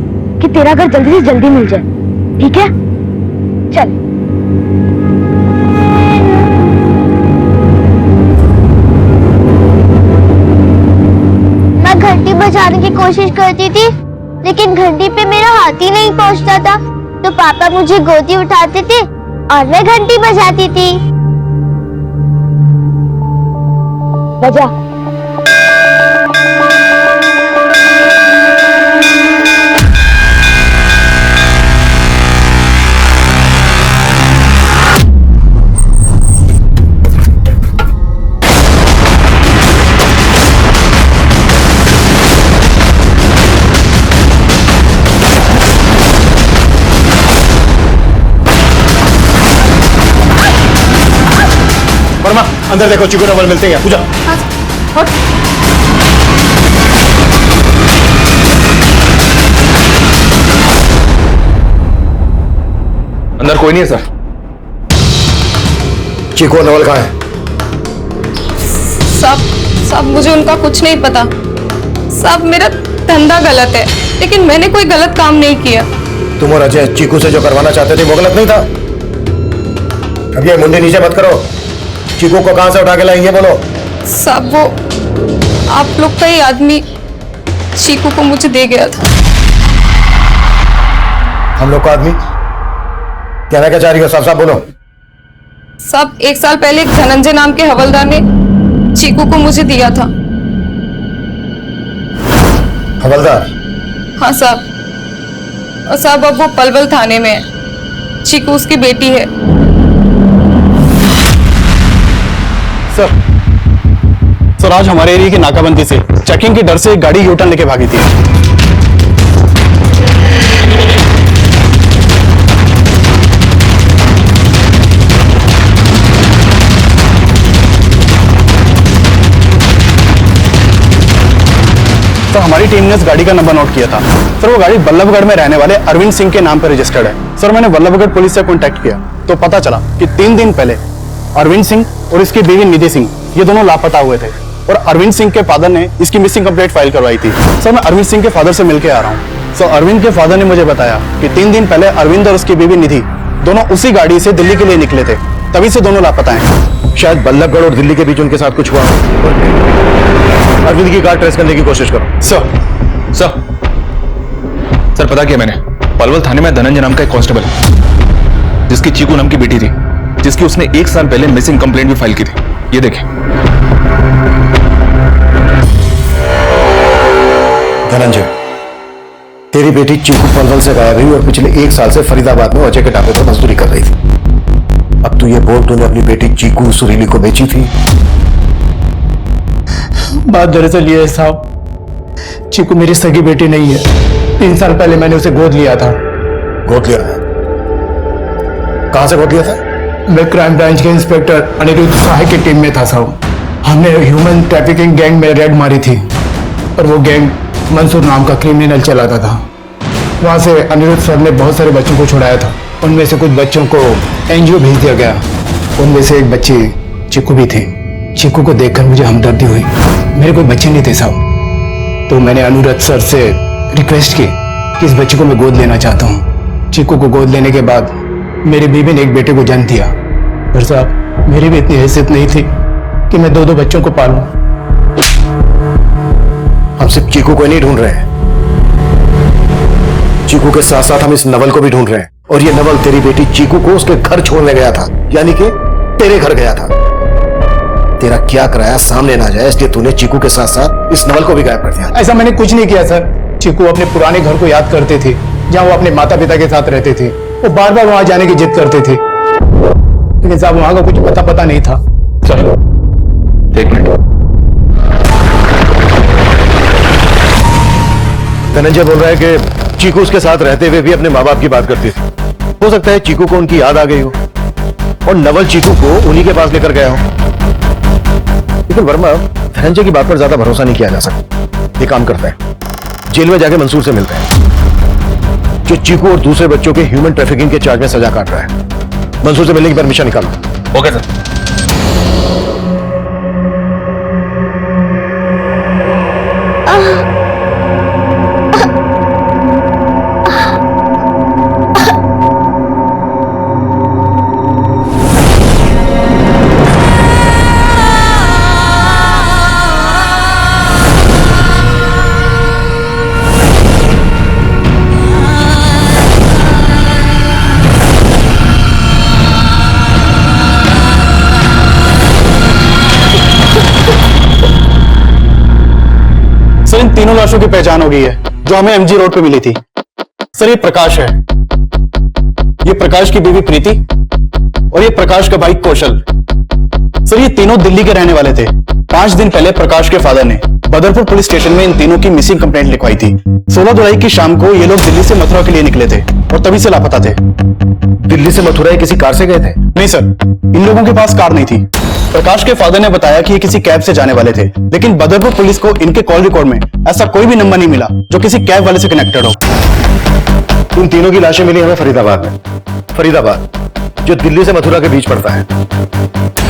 कि तेरा घर जल्दी से जल्दी मिल जाए, ठीक है? चल। मैं घंटी बजाने की कोशिश करती थी, लेकिन घंटी पे मेरा हाथ ही नहीं पहुंचता था। तो पापा मुझे गोदी उठाते थे और मैं घंटी बजाती थी। बजा। वर्मा, अंदर देखो, चीकू नवल मिलते हैं। पूजा। अंदर कोई नहीं है सर। चीकू और नवल कहाँ है? साहब मुझे उनका कुछ नहीं पता। साहब मेरा धंधा गलत है, लेकिन मैंने कोई गलत काम नहीं किया। तुम और अजय चीकू से जो करवाना चाहते थे वो गलत नहीं था? अब ये मुंडे नीचे मत करो। चीकू को कहां से उठा के लाएंगे बोलो? साहब वो आप लोग का ही आदमी चीकू को मुझे दे गया था। हम लोग का आदमी? कहना क्या चाह रही हो? साफ साफ बोलो। साहब 1 साल पहले एक धनंजय नाम के हवलदार ने चीकू को मुझे दिया था। हवलदार? हाँ साहब। और साहब अब वो पलवल थाने में है। चीकू उसकी बेटी है। सर आज हमारे एरिया की नाकाबंदी से चेकिंग के डर से एक गाड़ी यूटर्न लेके भागी थी। सर हमारी टीम ने इस गाड़ी का नंबर नोट किया था। सर वो गाड़ी बल्लभगढ़ में रहने वाले अरविंद सिंह के नाम पर रजिस्टर्ड है। सर मैंने बल्लभगढ़ पुलिस से कांटेक्ट किया तो पता चला कि 3 दिन पहले अरविंद सिंह और इसकी बीवी निधि सिंह ये दोनों लापता हुए थे और अरविंद सिंह के फादर ने इसकी मिसिंग कंप्लेंट फाइल करवाई थी। सर मैं अरविंद सिंह के फादर से मिलके आ रहा हूँ। सर अरविंद के फादर ने मुझे बताया कि 3 दिन पहले अरविंद और उसकी बीवी निधि दोनों उसी गाड़ी से दिल्ली के लिए निकले थे, तभी से दोनों लापता हैं। शायद बल्लभगढ़ और दिल्ली के बीच उनके साथ कुछ हुआ हो। अरविंद की कार ट्रेस करने की कोशिश करो। सर पता किया मैंने, पलवल थाने में धनंजय नाम का एक कांस्टेबल है जिसकी चीकू नाम की बेटी थी, जिसकी उसने 1 साल पहले मिसिंग कंप्लेंट भी फाइल की थी। ये देखें। धनंजय, तेरी बेटी चीकू पलवल से गायब हुई और पिछले 1 साल से फरीदाबाद में अजय के ढाबे पर मजदूरी कर रही थी। अब तू ये बोल, तूने अपनी बेटी चीकू सुरीली को बेची थी? बात दरअसल ये है साहब, चीकू मेरी सगी बेटी नहीं है। 3 साल पहले मैंने उसे गोद लिया था। गोद लिया था? कहां से गोद लिया था? मैं क्राइम ब्रांच के इंस्पेक्टर अनिरुद्ध सहाय की टीम में था साहब। हमने ह्यूमन ट्रैफिकिंग गैंग में रेड मारी थी और वो गैंग मंसूर नाम का क्रिमिनल चलाता था। वहां से अनिरुद्ध सर ने बहुत सारे बच्चों को छुड़ाया था। उनमें से कुछ बच्चों को एनजीओ भेज दिया गया। उनमें से एक बच्ची चीकू भी थी। चीकू को देखकर मुझे हमदर्दी हुई। मेरे कोई बच्चे नहीं थे साहब, तो मैंने अनिरुद्ध सर से रिक्वेस्ट की कि इस बच्चे को मैं गोद लेना चाहता हूँ। चीकू को गोद लेने के बाद मेरी बीवी ने एक बेटे को जन्म दिया। पर साहब, मेरी भी इतनी हैसियत नहीं थी कि मैं दो बच्चों को पालूं। हम सिर्फ चीकू को नहीं ढूंढ रहे हैं, चीकू के साथ साथ हम इस नवल को भी ढूंढ रहे हैं। और ये नवल तेरी बेटी चीकू को उसके घर छोड़ने गया था, यानी कि तेरे घर गया था। तेरा क्या कराया सामने ना जाए, इसलिए तूने चीकू के साथ साथ इस नवल को भी गायब कर दिया। ऐसा मैंने कुछ नहीं किया सर। चीकू अपने पुराने घर को याद करते थे, जहां वो अपने माता पिता के साथ रहते थे। वो बार बार वहां जाने की जिद करते थे, लेकिन साहब वहां का कुछ पता नहीं था। चलो एक मिनट। धनंजय बोल रहा है कि चीकू उसके साथ रहते हुए भी अपने माँ बाप की बात करती थी। हो सकता है चीकू को उनकी याद आ गई हो और नवल चीकू को उन्हीं के पास लेकर गया हो। लेकिन वर्मा, धनंजय की बात पर ज्यादा भरोसा नहीं किया जा सकता। ये काम करता है, जेल में जाके मंसूर से मिलते हैं, जो चीकू और दूसरे बच्चों के ह्यूमन ट्रैफिकिंग के चार्ज में सजा काट रहा है। मंसूर से मिलने की परमिशन निकालो। Okay sir. सर, इन तीनों लाशों की पहचान हो गई है, जो हमें एमजी रोड पे मिली थी। सर, ये प्रकाश है, ये प्रकाश की बीवी प्रीति और ये प्रकाश का भाई कौशल। सर, ये तीनों दिल्ली के रहने वाले थे। 5 दिन पहले प्रकाश के फादर ने बदरपुर पुलिस स्टेशन में इन तीनों की मिसिंग कंप्लेंट लिखवाई थी। 16 जुलाई की शाम को ये लोग दिल्ली से मथुरा के लिए निकले थे और तभी से लापता थे। दिल्ली से मथुरा किसी कार से गए थे? नहीं सर, इन लोगों के पास कार नहीं थी। प्रकाश के फादर ने बताया कि ये किसी कैब से जाने वाले थे, लेकिन बदरपुर पुलिस को इनके कॉल रिकॉर्ड में ऐसा कोई भी नंबर नहीं मिला जो किसी कैब वाले से कनेक्टेड हो। इन तीनों की लाशें मिली हमें फरीदाबाद में। फरीदाबाद जो दिल्ली से मथुरा के बीच पड़ता है।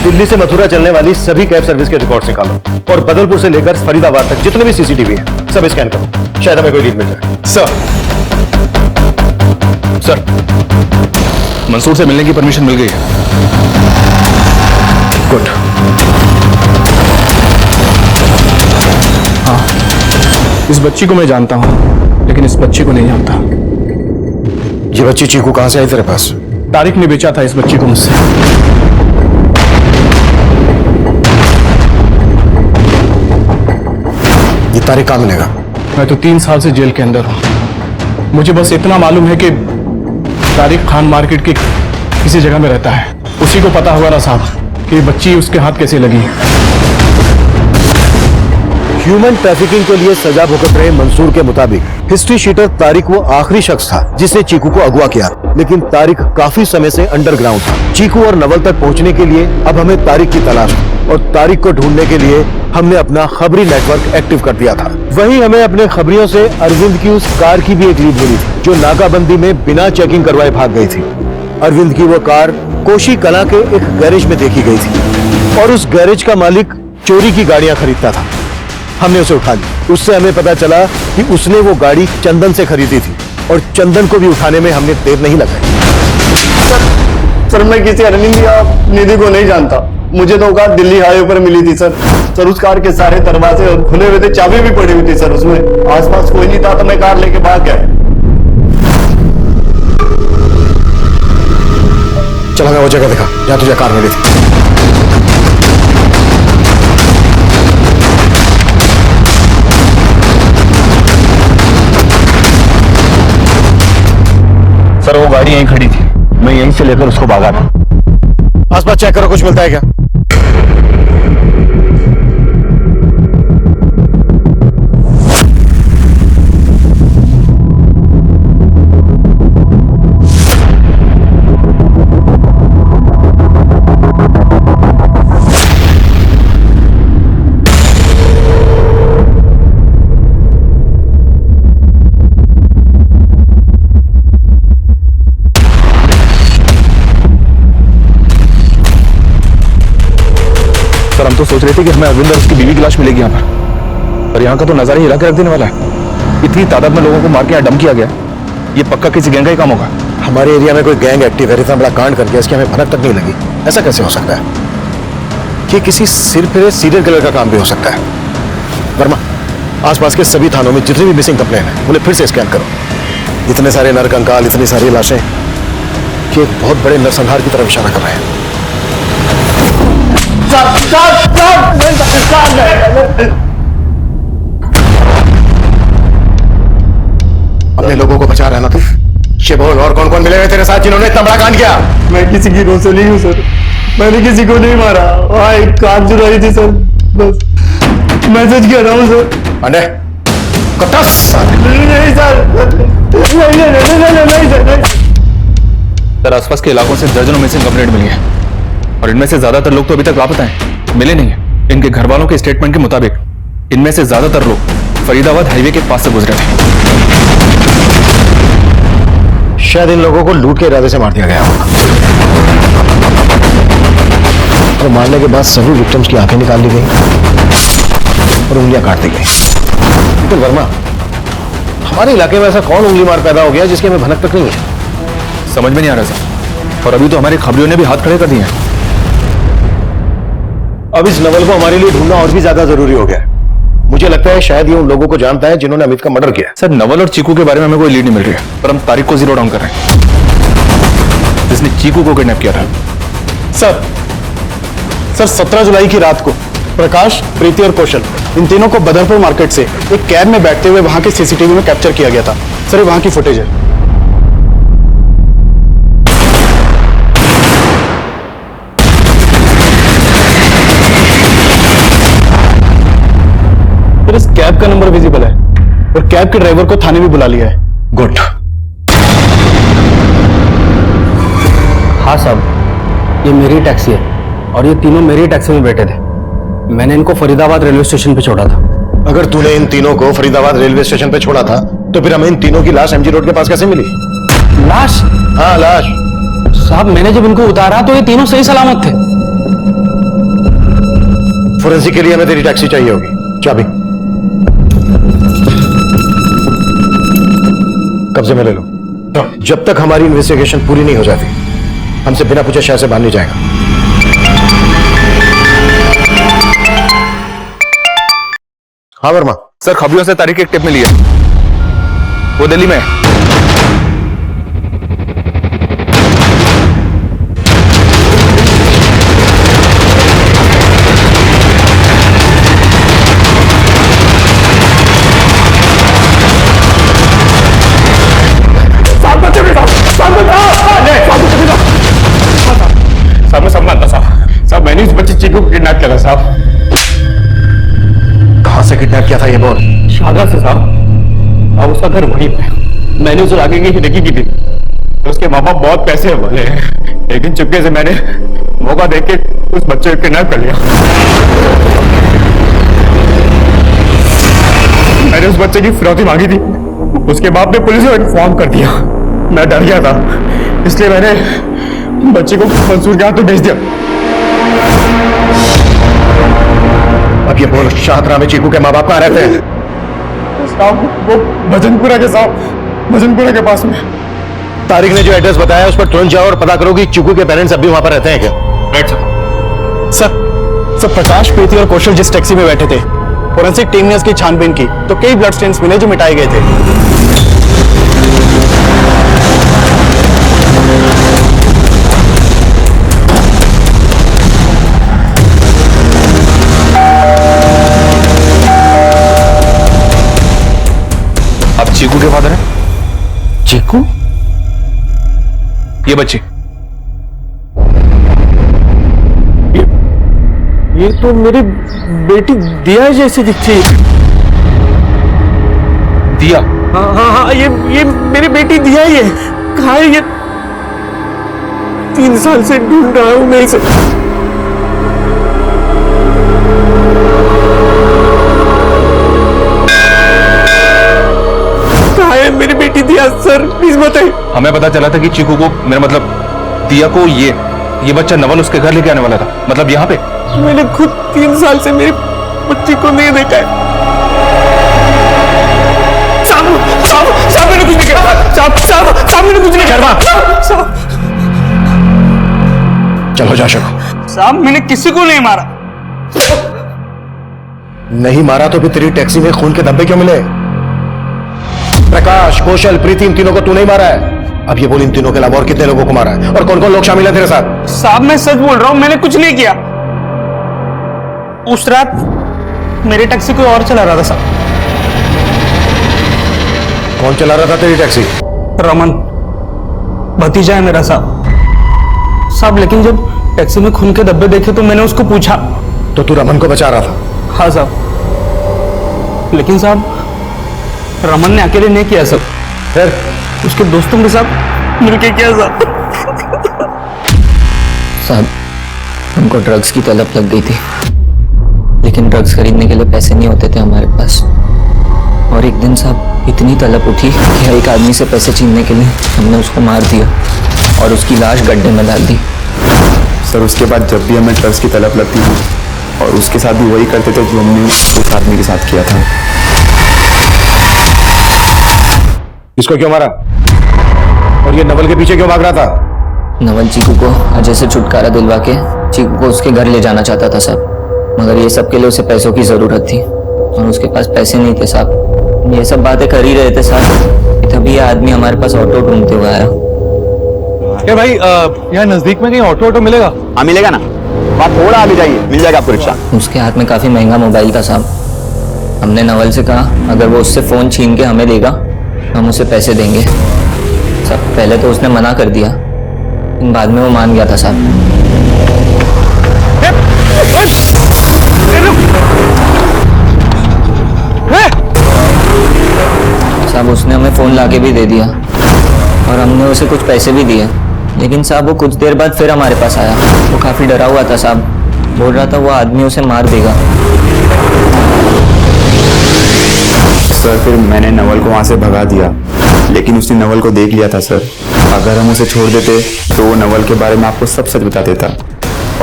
दिल्ली से मथुरा चलने वाली सभी कैब सर्विस के रिकॉर्ड निकालो और बदरपुर से लेकर फरीदाबाद तक जितने भी सीसीटीवी है सब स्कैन करो, शायद हमें कोई लीड मिल जाए। सर, मंसूर से मिलने की परमिशन मिल गई है। गुड। हाँ, इस बच्ची को मैं जानता हूं, लेकिन इस बच्ची को नहीं जानता। ये बच्ची चीकू कहां से आई तेरे पास? तारिक ने बेचा था इस बच्ची को मुझसे। ये तारिक कहां मिलेगा? मैं तो 3 साल से जेल के अंदर हूं। मुझे बस इतना मालूम है कि तारिक खान मार्केट की किसी जगह में रहता है। उसी को पता होगा ना साहब कि बच्ची उसके हाथ कैसे लगी। ह्यूमन ट्रैफिकिंग के लिए सजा भुगत रहे मंसूर के मुताबिक हिस्ट्री शीटर तारिक वो आखिरी शख्स था जिसने चीकू को अगवा किया। लेकिन तारिक काफी समय से अंडरग्राउंड था। चीकू और नवल तक पहुंचने के लिए अब हमें तारिक की तलाश थी और तारिक को ढूंढने के लिए हमने अपना खबरी नेटवर्क एक्टिव कर दिया था। वहीं हमें अपने खबरियों से अरविंद की उस कार की भी एक लीड मिली थी जो नाकाबंदी में बिना चेकिंग करवाए भाग गई थी। अरविंद की वो कार कोशी कला के एक गैरेज में देखी गई थी और उस गैरेज का मालिक चोरी की गाड़ियां खरीदता था। हमने उसे उठा लिया। उससे हमें पता चला कि उसने वो गाड़ी चंदन से खरीदी थी और चंदन को भी उठाने में हमने देर नहीं लगाई। सर, मैं किसी अरविंद या निधि को नहीं जानता। मुझे तो कार दिल्ली हाईवे पर मिली थी सर। उस कार के सारे दरवाजे खुले हुए थे, चाबी भी पड़ी हुई थी सर। उसमें आसपास कोई नहीं था तो मैं कार लेके भाग गया। चला गया वो जगह देखा जहां तुझे कार मिली थी। सर, वो गाड़ी यहीं खड़ी थी, मैं यहीं से लेकर उसको भागा था। आसपास चेक करो, कुछ मिलता है क्या? सर, हम तो सोच रहे थे कि हमें अरविंद और उसकी बीवी की लाश मिलेगी यहाँ पर, यहाँ का तो नजारा हिला के रख देने वाला है। इतनी तादाद में लोगों को मार के यहाँ डम किया गया, ये पक्का किसी गैंग का ही काम होगा। हमारे एरिया में कोई गैंग एक्टिव है, इतना बड़ा कांड कर दिया, इसकी हमें भनक तक नहीं लगी। ऐसा कैसे हो सकता है? कि किसी सिर फिरे सीरियल किलर का काम भी हो सकता है। वर्मा, आसपास के सभी थानों में जितनी भी मिसिंग कंप्लेन है उन्हें फिर से स्कैन करो। इतने सारे नरकंकाल, इतनी सारी लाशें कि एक बहुत बड़े नरसंहार की तरफ इशारा कर रहे हैं। अपने लोगों को बचा रहा ना तू? ये बोल, और कौन कौन मिले हुए तेरे साथ जिन्होंने इतना बड़ा कांड किया? मैं किसी की रोसे नहीं हूँ सर, मैंने किसी को नहीं मारा। वहाँ एक कार चुराई थी सर, बस मैसेज कर रहा हूँ सर। पांडे, नहीं सर, सर आसपास के इलाकों से दर्जनों मिसिंग कंप्लेंट मिली है और इनमें से ज्यादातर लोग तो अभी तक लापता हैं, मिले नहीं है। इनके घर वालों के स्टेटमेंट के मुताबिक इनमें से ज्यादातर लोग फरीदाबाद हाईवे के पास से गुजरे थे। शायद इन लोगों को लूट के इरादे से मार दिया गया होगा और मारने के बाद सभी विक्टिम्स की आंखें निकाल ली गई और उंगलियां काट दी गई। तो वर्मा, हमारे इलाके में ऐसा कौन उंगली मार पैदा हो गया जिसकी हमें भनक तक नहीं है? समझ में नहीं आ रहा सर, और अभी तो हमारे खबरियों ने भी हाथ खड़े कर दिए हैं। अब इस नवल को हमारे लिए ढूंढना और भी ज्यादा जरूरी हो गया है। मुझे लगता है शायद ये उन लोगों को जानता है जिन्होंने अमित का मर्डर किया। सर नवल और चीकू के बारे में हमें कोई लीड नहीं मिल रही है, पर हम तारीख को जीरो डाउन कर रहे हैं, जिसने चीकू को किडनैप किया था। सर 17 जुलाई की रात को प्रकाश, प्रीति और कौशल, इन तीनों को बदरपुर मार्केट से एक कैब में बैठते हुए वहां के सीसीटीवी में कैप्चर किया गया था। सर ये वहां की फुटेज है। फिर इस कैब का नंबर विजिबल है और कैब के ड्राइवर को थाने भी बुला लिया है। गुड। हाँ साहब, ये मेरी टैक्सी है और ये तीनों मेरी टैक्सी में बैठे थे। मैंने इनको फरीदाबाद रेलवे स्टेशन पे छोड़ा था। अगर तूने इन तीनों को फरीदाबाद रेलवे स्टेशन पे छोड़ा था तो फिर हमें इन तीनों की लाश एमजी रोड के पास कैसे मिली? लाश? हाँ लाश। साहब मैंने जब इनको उतारा तो ये तीनों सही सलामत थे। फोरेंसिक के लिए हमें तेरी टैक्सी चाहिए होगी। चाबी कब्जे में ले लो। जब तक हमारी इन्वेस्टिगेशन पूरी नहीं हो जाती हमसे बिना पूछे शहर से बाहर नहीं जाएगा। हाँ वर्मा। सर खबरियों से तारीख एक टिप मिली है, वो दिल्ली में है। साहब मैं सब मानता साहब, मैंने इस बच्चे चीकू को किडनैप किया था साहब। कहां से किडनैप किया था ये बोल? शादा से साहब। अब उसका घर वहीं पे, मैंने उसे आगे की खिड़की की थी तो उसके माँ बाप बहुत पैसे वाले हैं, लेकिन चुपके से मैंने मौका देख के उस बच्चे को किडनैप कर लिया। मैंने उस बच्चे की फिरौती मांगी थी, उसके बाप ने पुलिस को इन्फॉर्म कर दिया। मैं डर गया था इसलिए मैंने बच्चे को मंसूर के हाथ में भेज दिया। अब ये बोल, शाहतरा में चीकू के माँ बाप कहाँ रहते हैं? वो भजनपुरा के साथ, भजनपुरा के पास में। तारिक ने जो एड्रेस बताया उस पर तुरंत जाओ और पता करो कि चीकू के पेरेंट्स अभी वहां पर रहते हैं क्या? राइट सर प्रकाश, प्रीति और कौशल जिस टैक्सी में बैठे थे, फोरेंसिक टीम ने उसकी छानबीन की तो कई ब्लड स्टेन्स मिले जो मिटाए गए थे। आप चीकू के फादर हैं? चीकू? ये बच्ची? ये तो मेरी बेटी दिया जैसी दिखती है। दिया? हाँ हाँ हाँ, ये मेरी बेटी दिया ही है। कहाँ है ये? 3 साल से ढूंढ रहा हूं मैं इसे। कहाँ है मेरी बेटी दिया? सर प्लीज बताइए। हमें पता चला था कि चीकू को, मेरा मतलब दिया को, ये बच्चा नवल उसके घर लेके आने वाला था, मतलब यहाँ पे। मैंने खुद 3 साल से मेरी बच्ची को नहीं देखा है। क्या शक हो? साहब मैंने किसी को नहीं मारा। नहीं मारा तो फिर तेरी टैक्सी में खून के धब्बे क्यों मिले? प्रकाश, कौशल, प्रीति, इन तीनों को तू नहीं मारा है। अब ये बोल, इन तीनों के अलावा और कितने लोगों को मारा है और कौन कौन लोग शामिल है तेरे साथ? साहब मैं सच बोल रहा हूं, मैंने कुछ नहीं किया। उस रात मेरी टैक्सी कोई और चला रहा था साहब। कौन चला रहा था तेरी टैक्सी? रमन, भतीजा है मेरा साहब। साहब लेकिन जब टैक्सी में खून के धब्बे देखे तो मैंने उसको पूछा। तो तू रमन को बचा रहा था? हाँ साहब, लेकिन साहब रमन ने अकेले नहीं किया सब, फिर उसके दोस्तों के साथ मिलके किया साहब। साहब हमको ड्रग्स की तलब लग गई थी, लेकिन ड्रग्स खरीदने के लिए पैसे नहीं होते थे हमारे पास। और एक दिन साहब इतनी तलब उठी कि एक आदमी से पैसे छीनने के लिए हमने उसको मार दिया और उसकी लाश गड्ढे में डाल दी। सर उसके बाद जब भी हमें ड्रग्स की तलब लगती थी और उसके साथ भी वही करते थे जो हमने उस आदमी के साथ किया था। इसको क्यों मारा और ये नवल के पीछे क्यों भाग रहा था? नवल चीकू को अजय से छुटकारा दिलवा के चीकू को उसके घर ले जाना चाहता था साहब, मगर ये सब के लिए उसे पैसों की जरूरत थी और उसके पास पैसे नहीं थे साहब। ये सब बातें कर ही रहे थे साहब, तभी ये आदमी हमारे पास ऑटो ढूंढते हुए आया। क्या भाई यहाँ नजदीक में कहीं ऑटो मिलेगा? हाँ मिलेगा ना, आप थोड़ा आगे जाइए, मिल जाएगा आपको रिक्शा। उसके हाथ में काफी महंगा मोबाइल था साहब। हमने नवल से कहा अगर वो उससे फोन छीन के हमें देगा हम उसे पैसे देंगे। सब पहले तो उसने मना कर दिया, लेकिन बाद में वो मान गया था साहब। साहब उसने हमें फोन लाके भी दे दिया और हमने उसे कुछ पैसे भी दिए, लेकिन साहब वो कुछ देर बाद फिर हमारे पास आया। वो काफी डरा हुआ था साहब, बोल रहा था वो आदमी उसे मार देगा। सर फिर मैंने नवल को वहां से भगा दिया, लेकिन उसने नवल को देख लिया था सर। अगर हम उसे छोड़ देते तो वो नवल के बारे में आपको सब सच बता देता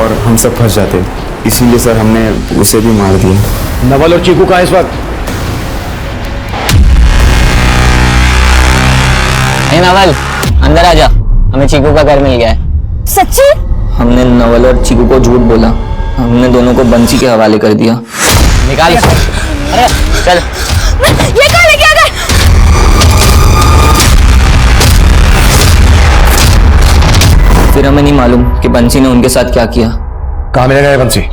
और हम सब फंस जाते, इसीलिए सर हमने उसे भी मार दिया। नवल और चीकू कहाँ है इस वक्त? नवल अंदर आ जा, हमें चीकू का घर मिल गया है। सच्ची? हमने नवल और चीकू को झूठ बोला, हमने दोनों को बंसी के हवाले कर दिया। निकाल अरे चल। ये कहाँ लेके आ गए? फिर हमें नहीं मालूम कि बंसी ने उनके साथ क्या किया। कहाँ मिलेगा ये बंसी?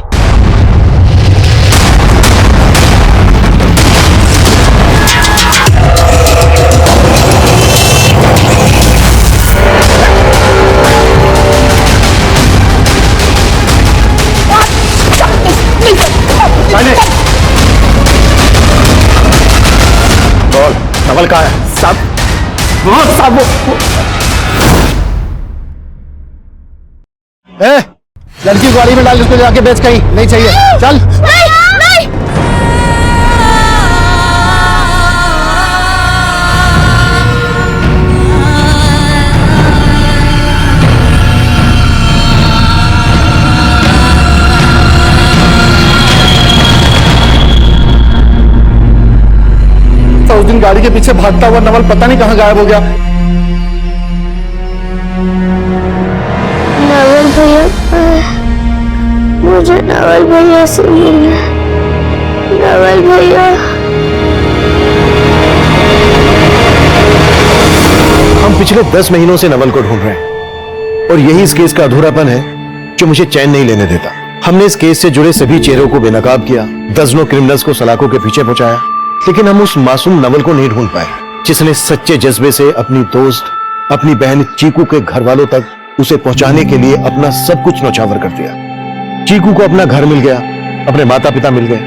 नवल कहाँ है? साहब लड़की गाड़ी में डाल, उसको जाके बेच, कहीं नहीं चाहिए, चल। नहीं। तो उस दिन गाड़ी के पीछे भागता हुआ नवल पता नहीं कहाँ गायब हो गया। नवल भैया, मुझे नवल भैया से मिलना है। नवल भैया। हम पिछले 10 महीनों से नवल को ढूंढ रहे हैं और यही इस केस का अधूरापन है जो मुझे चैन नहीं लेने देता। हमने इस केस से जुड़े सभी चेहरों को बेनकाब किया, दर्जनों क्रिमिनल्स को सलाखों के पीछे पहुंचाया, लेकिन हम उस मासूम नवल को नहीं ढूंढ पाए जिसने सच्चे जज्बे से अपनी दोस्त, अपनी बहन चीकू के घर वालों तक उसे पहुंचाने के लिए अपना सब कुछ न्यौछावर कर दिया। चीकू को अपना घर मिल गया, अपने माता पिता मिल गए,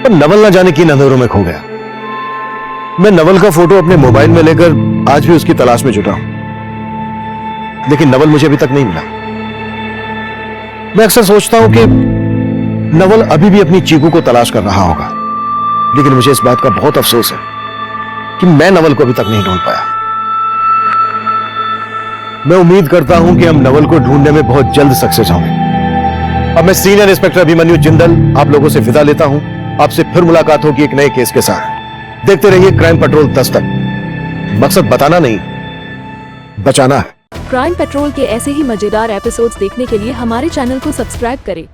पर नवल ना जाने किन अंधेरों में खो गया। मैं नवल का फोटो अपने मोबाइल में लेकर आज भी उसकी तलाश में जुटा हूं, लेकिन नवल मुझे अभी तक नहीं मिला। मैं अक्सर सोचता हूं कि नवल अभी भी अपनी चीकू को तलाश कर रहा होगा, लेकिन मुझे इस बात का बहुत अफसोस है कि मैं नवल को अभी तक नहीं ढूंढ पाया। मैं उम्मीद करता हूं कि हम नवल को ढूंढने में बहुत जल्द सक्सेस होंगे। अब मैं सीनियर इंस्पेक्टर अभिमन्यु जिंदल आप लोगों से विदा लेता हूं। आपसे फिर मुलाकात होगी एक नए केस के साथ। देखते रहिए क्राइम पेट्रोल 10 तक। मकसद बताना नहीं, बचाना है। क्राइम पेट्रोल के ऐसे ही मजेदार एपिसोड्स देखने के लिए हमारे चैनल को सब्सक्राइब करें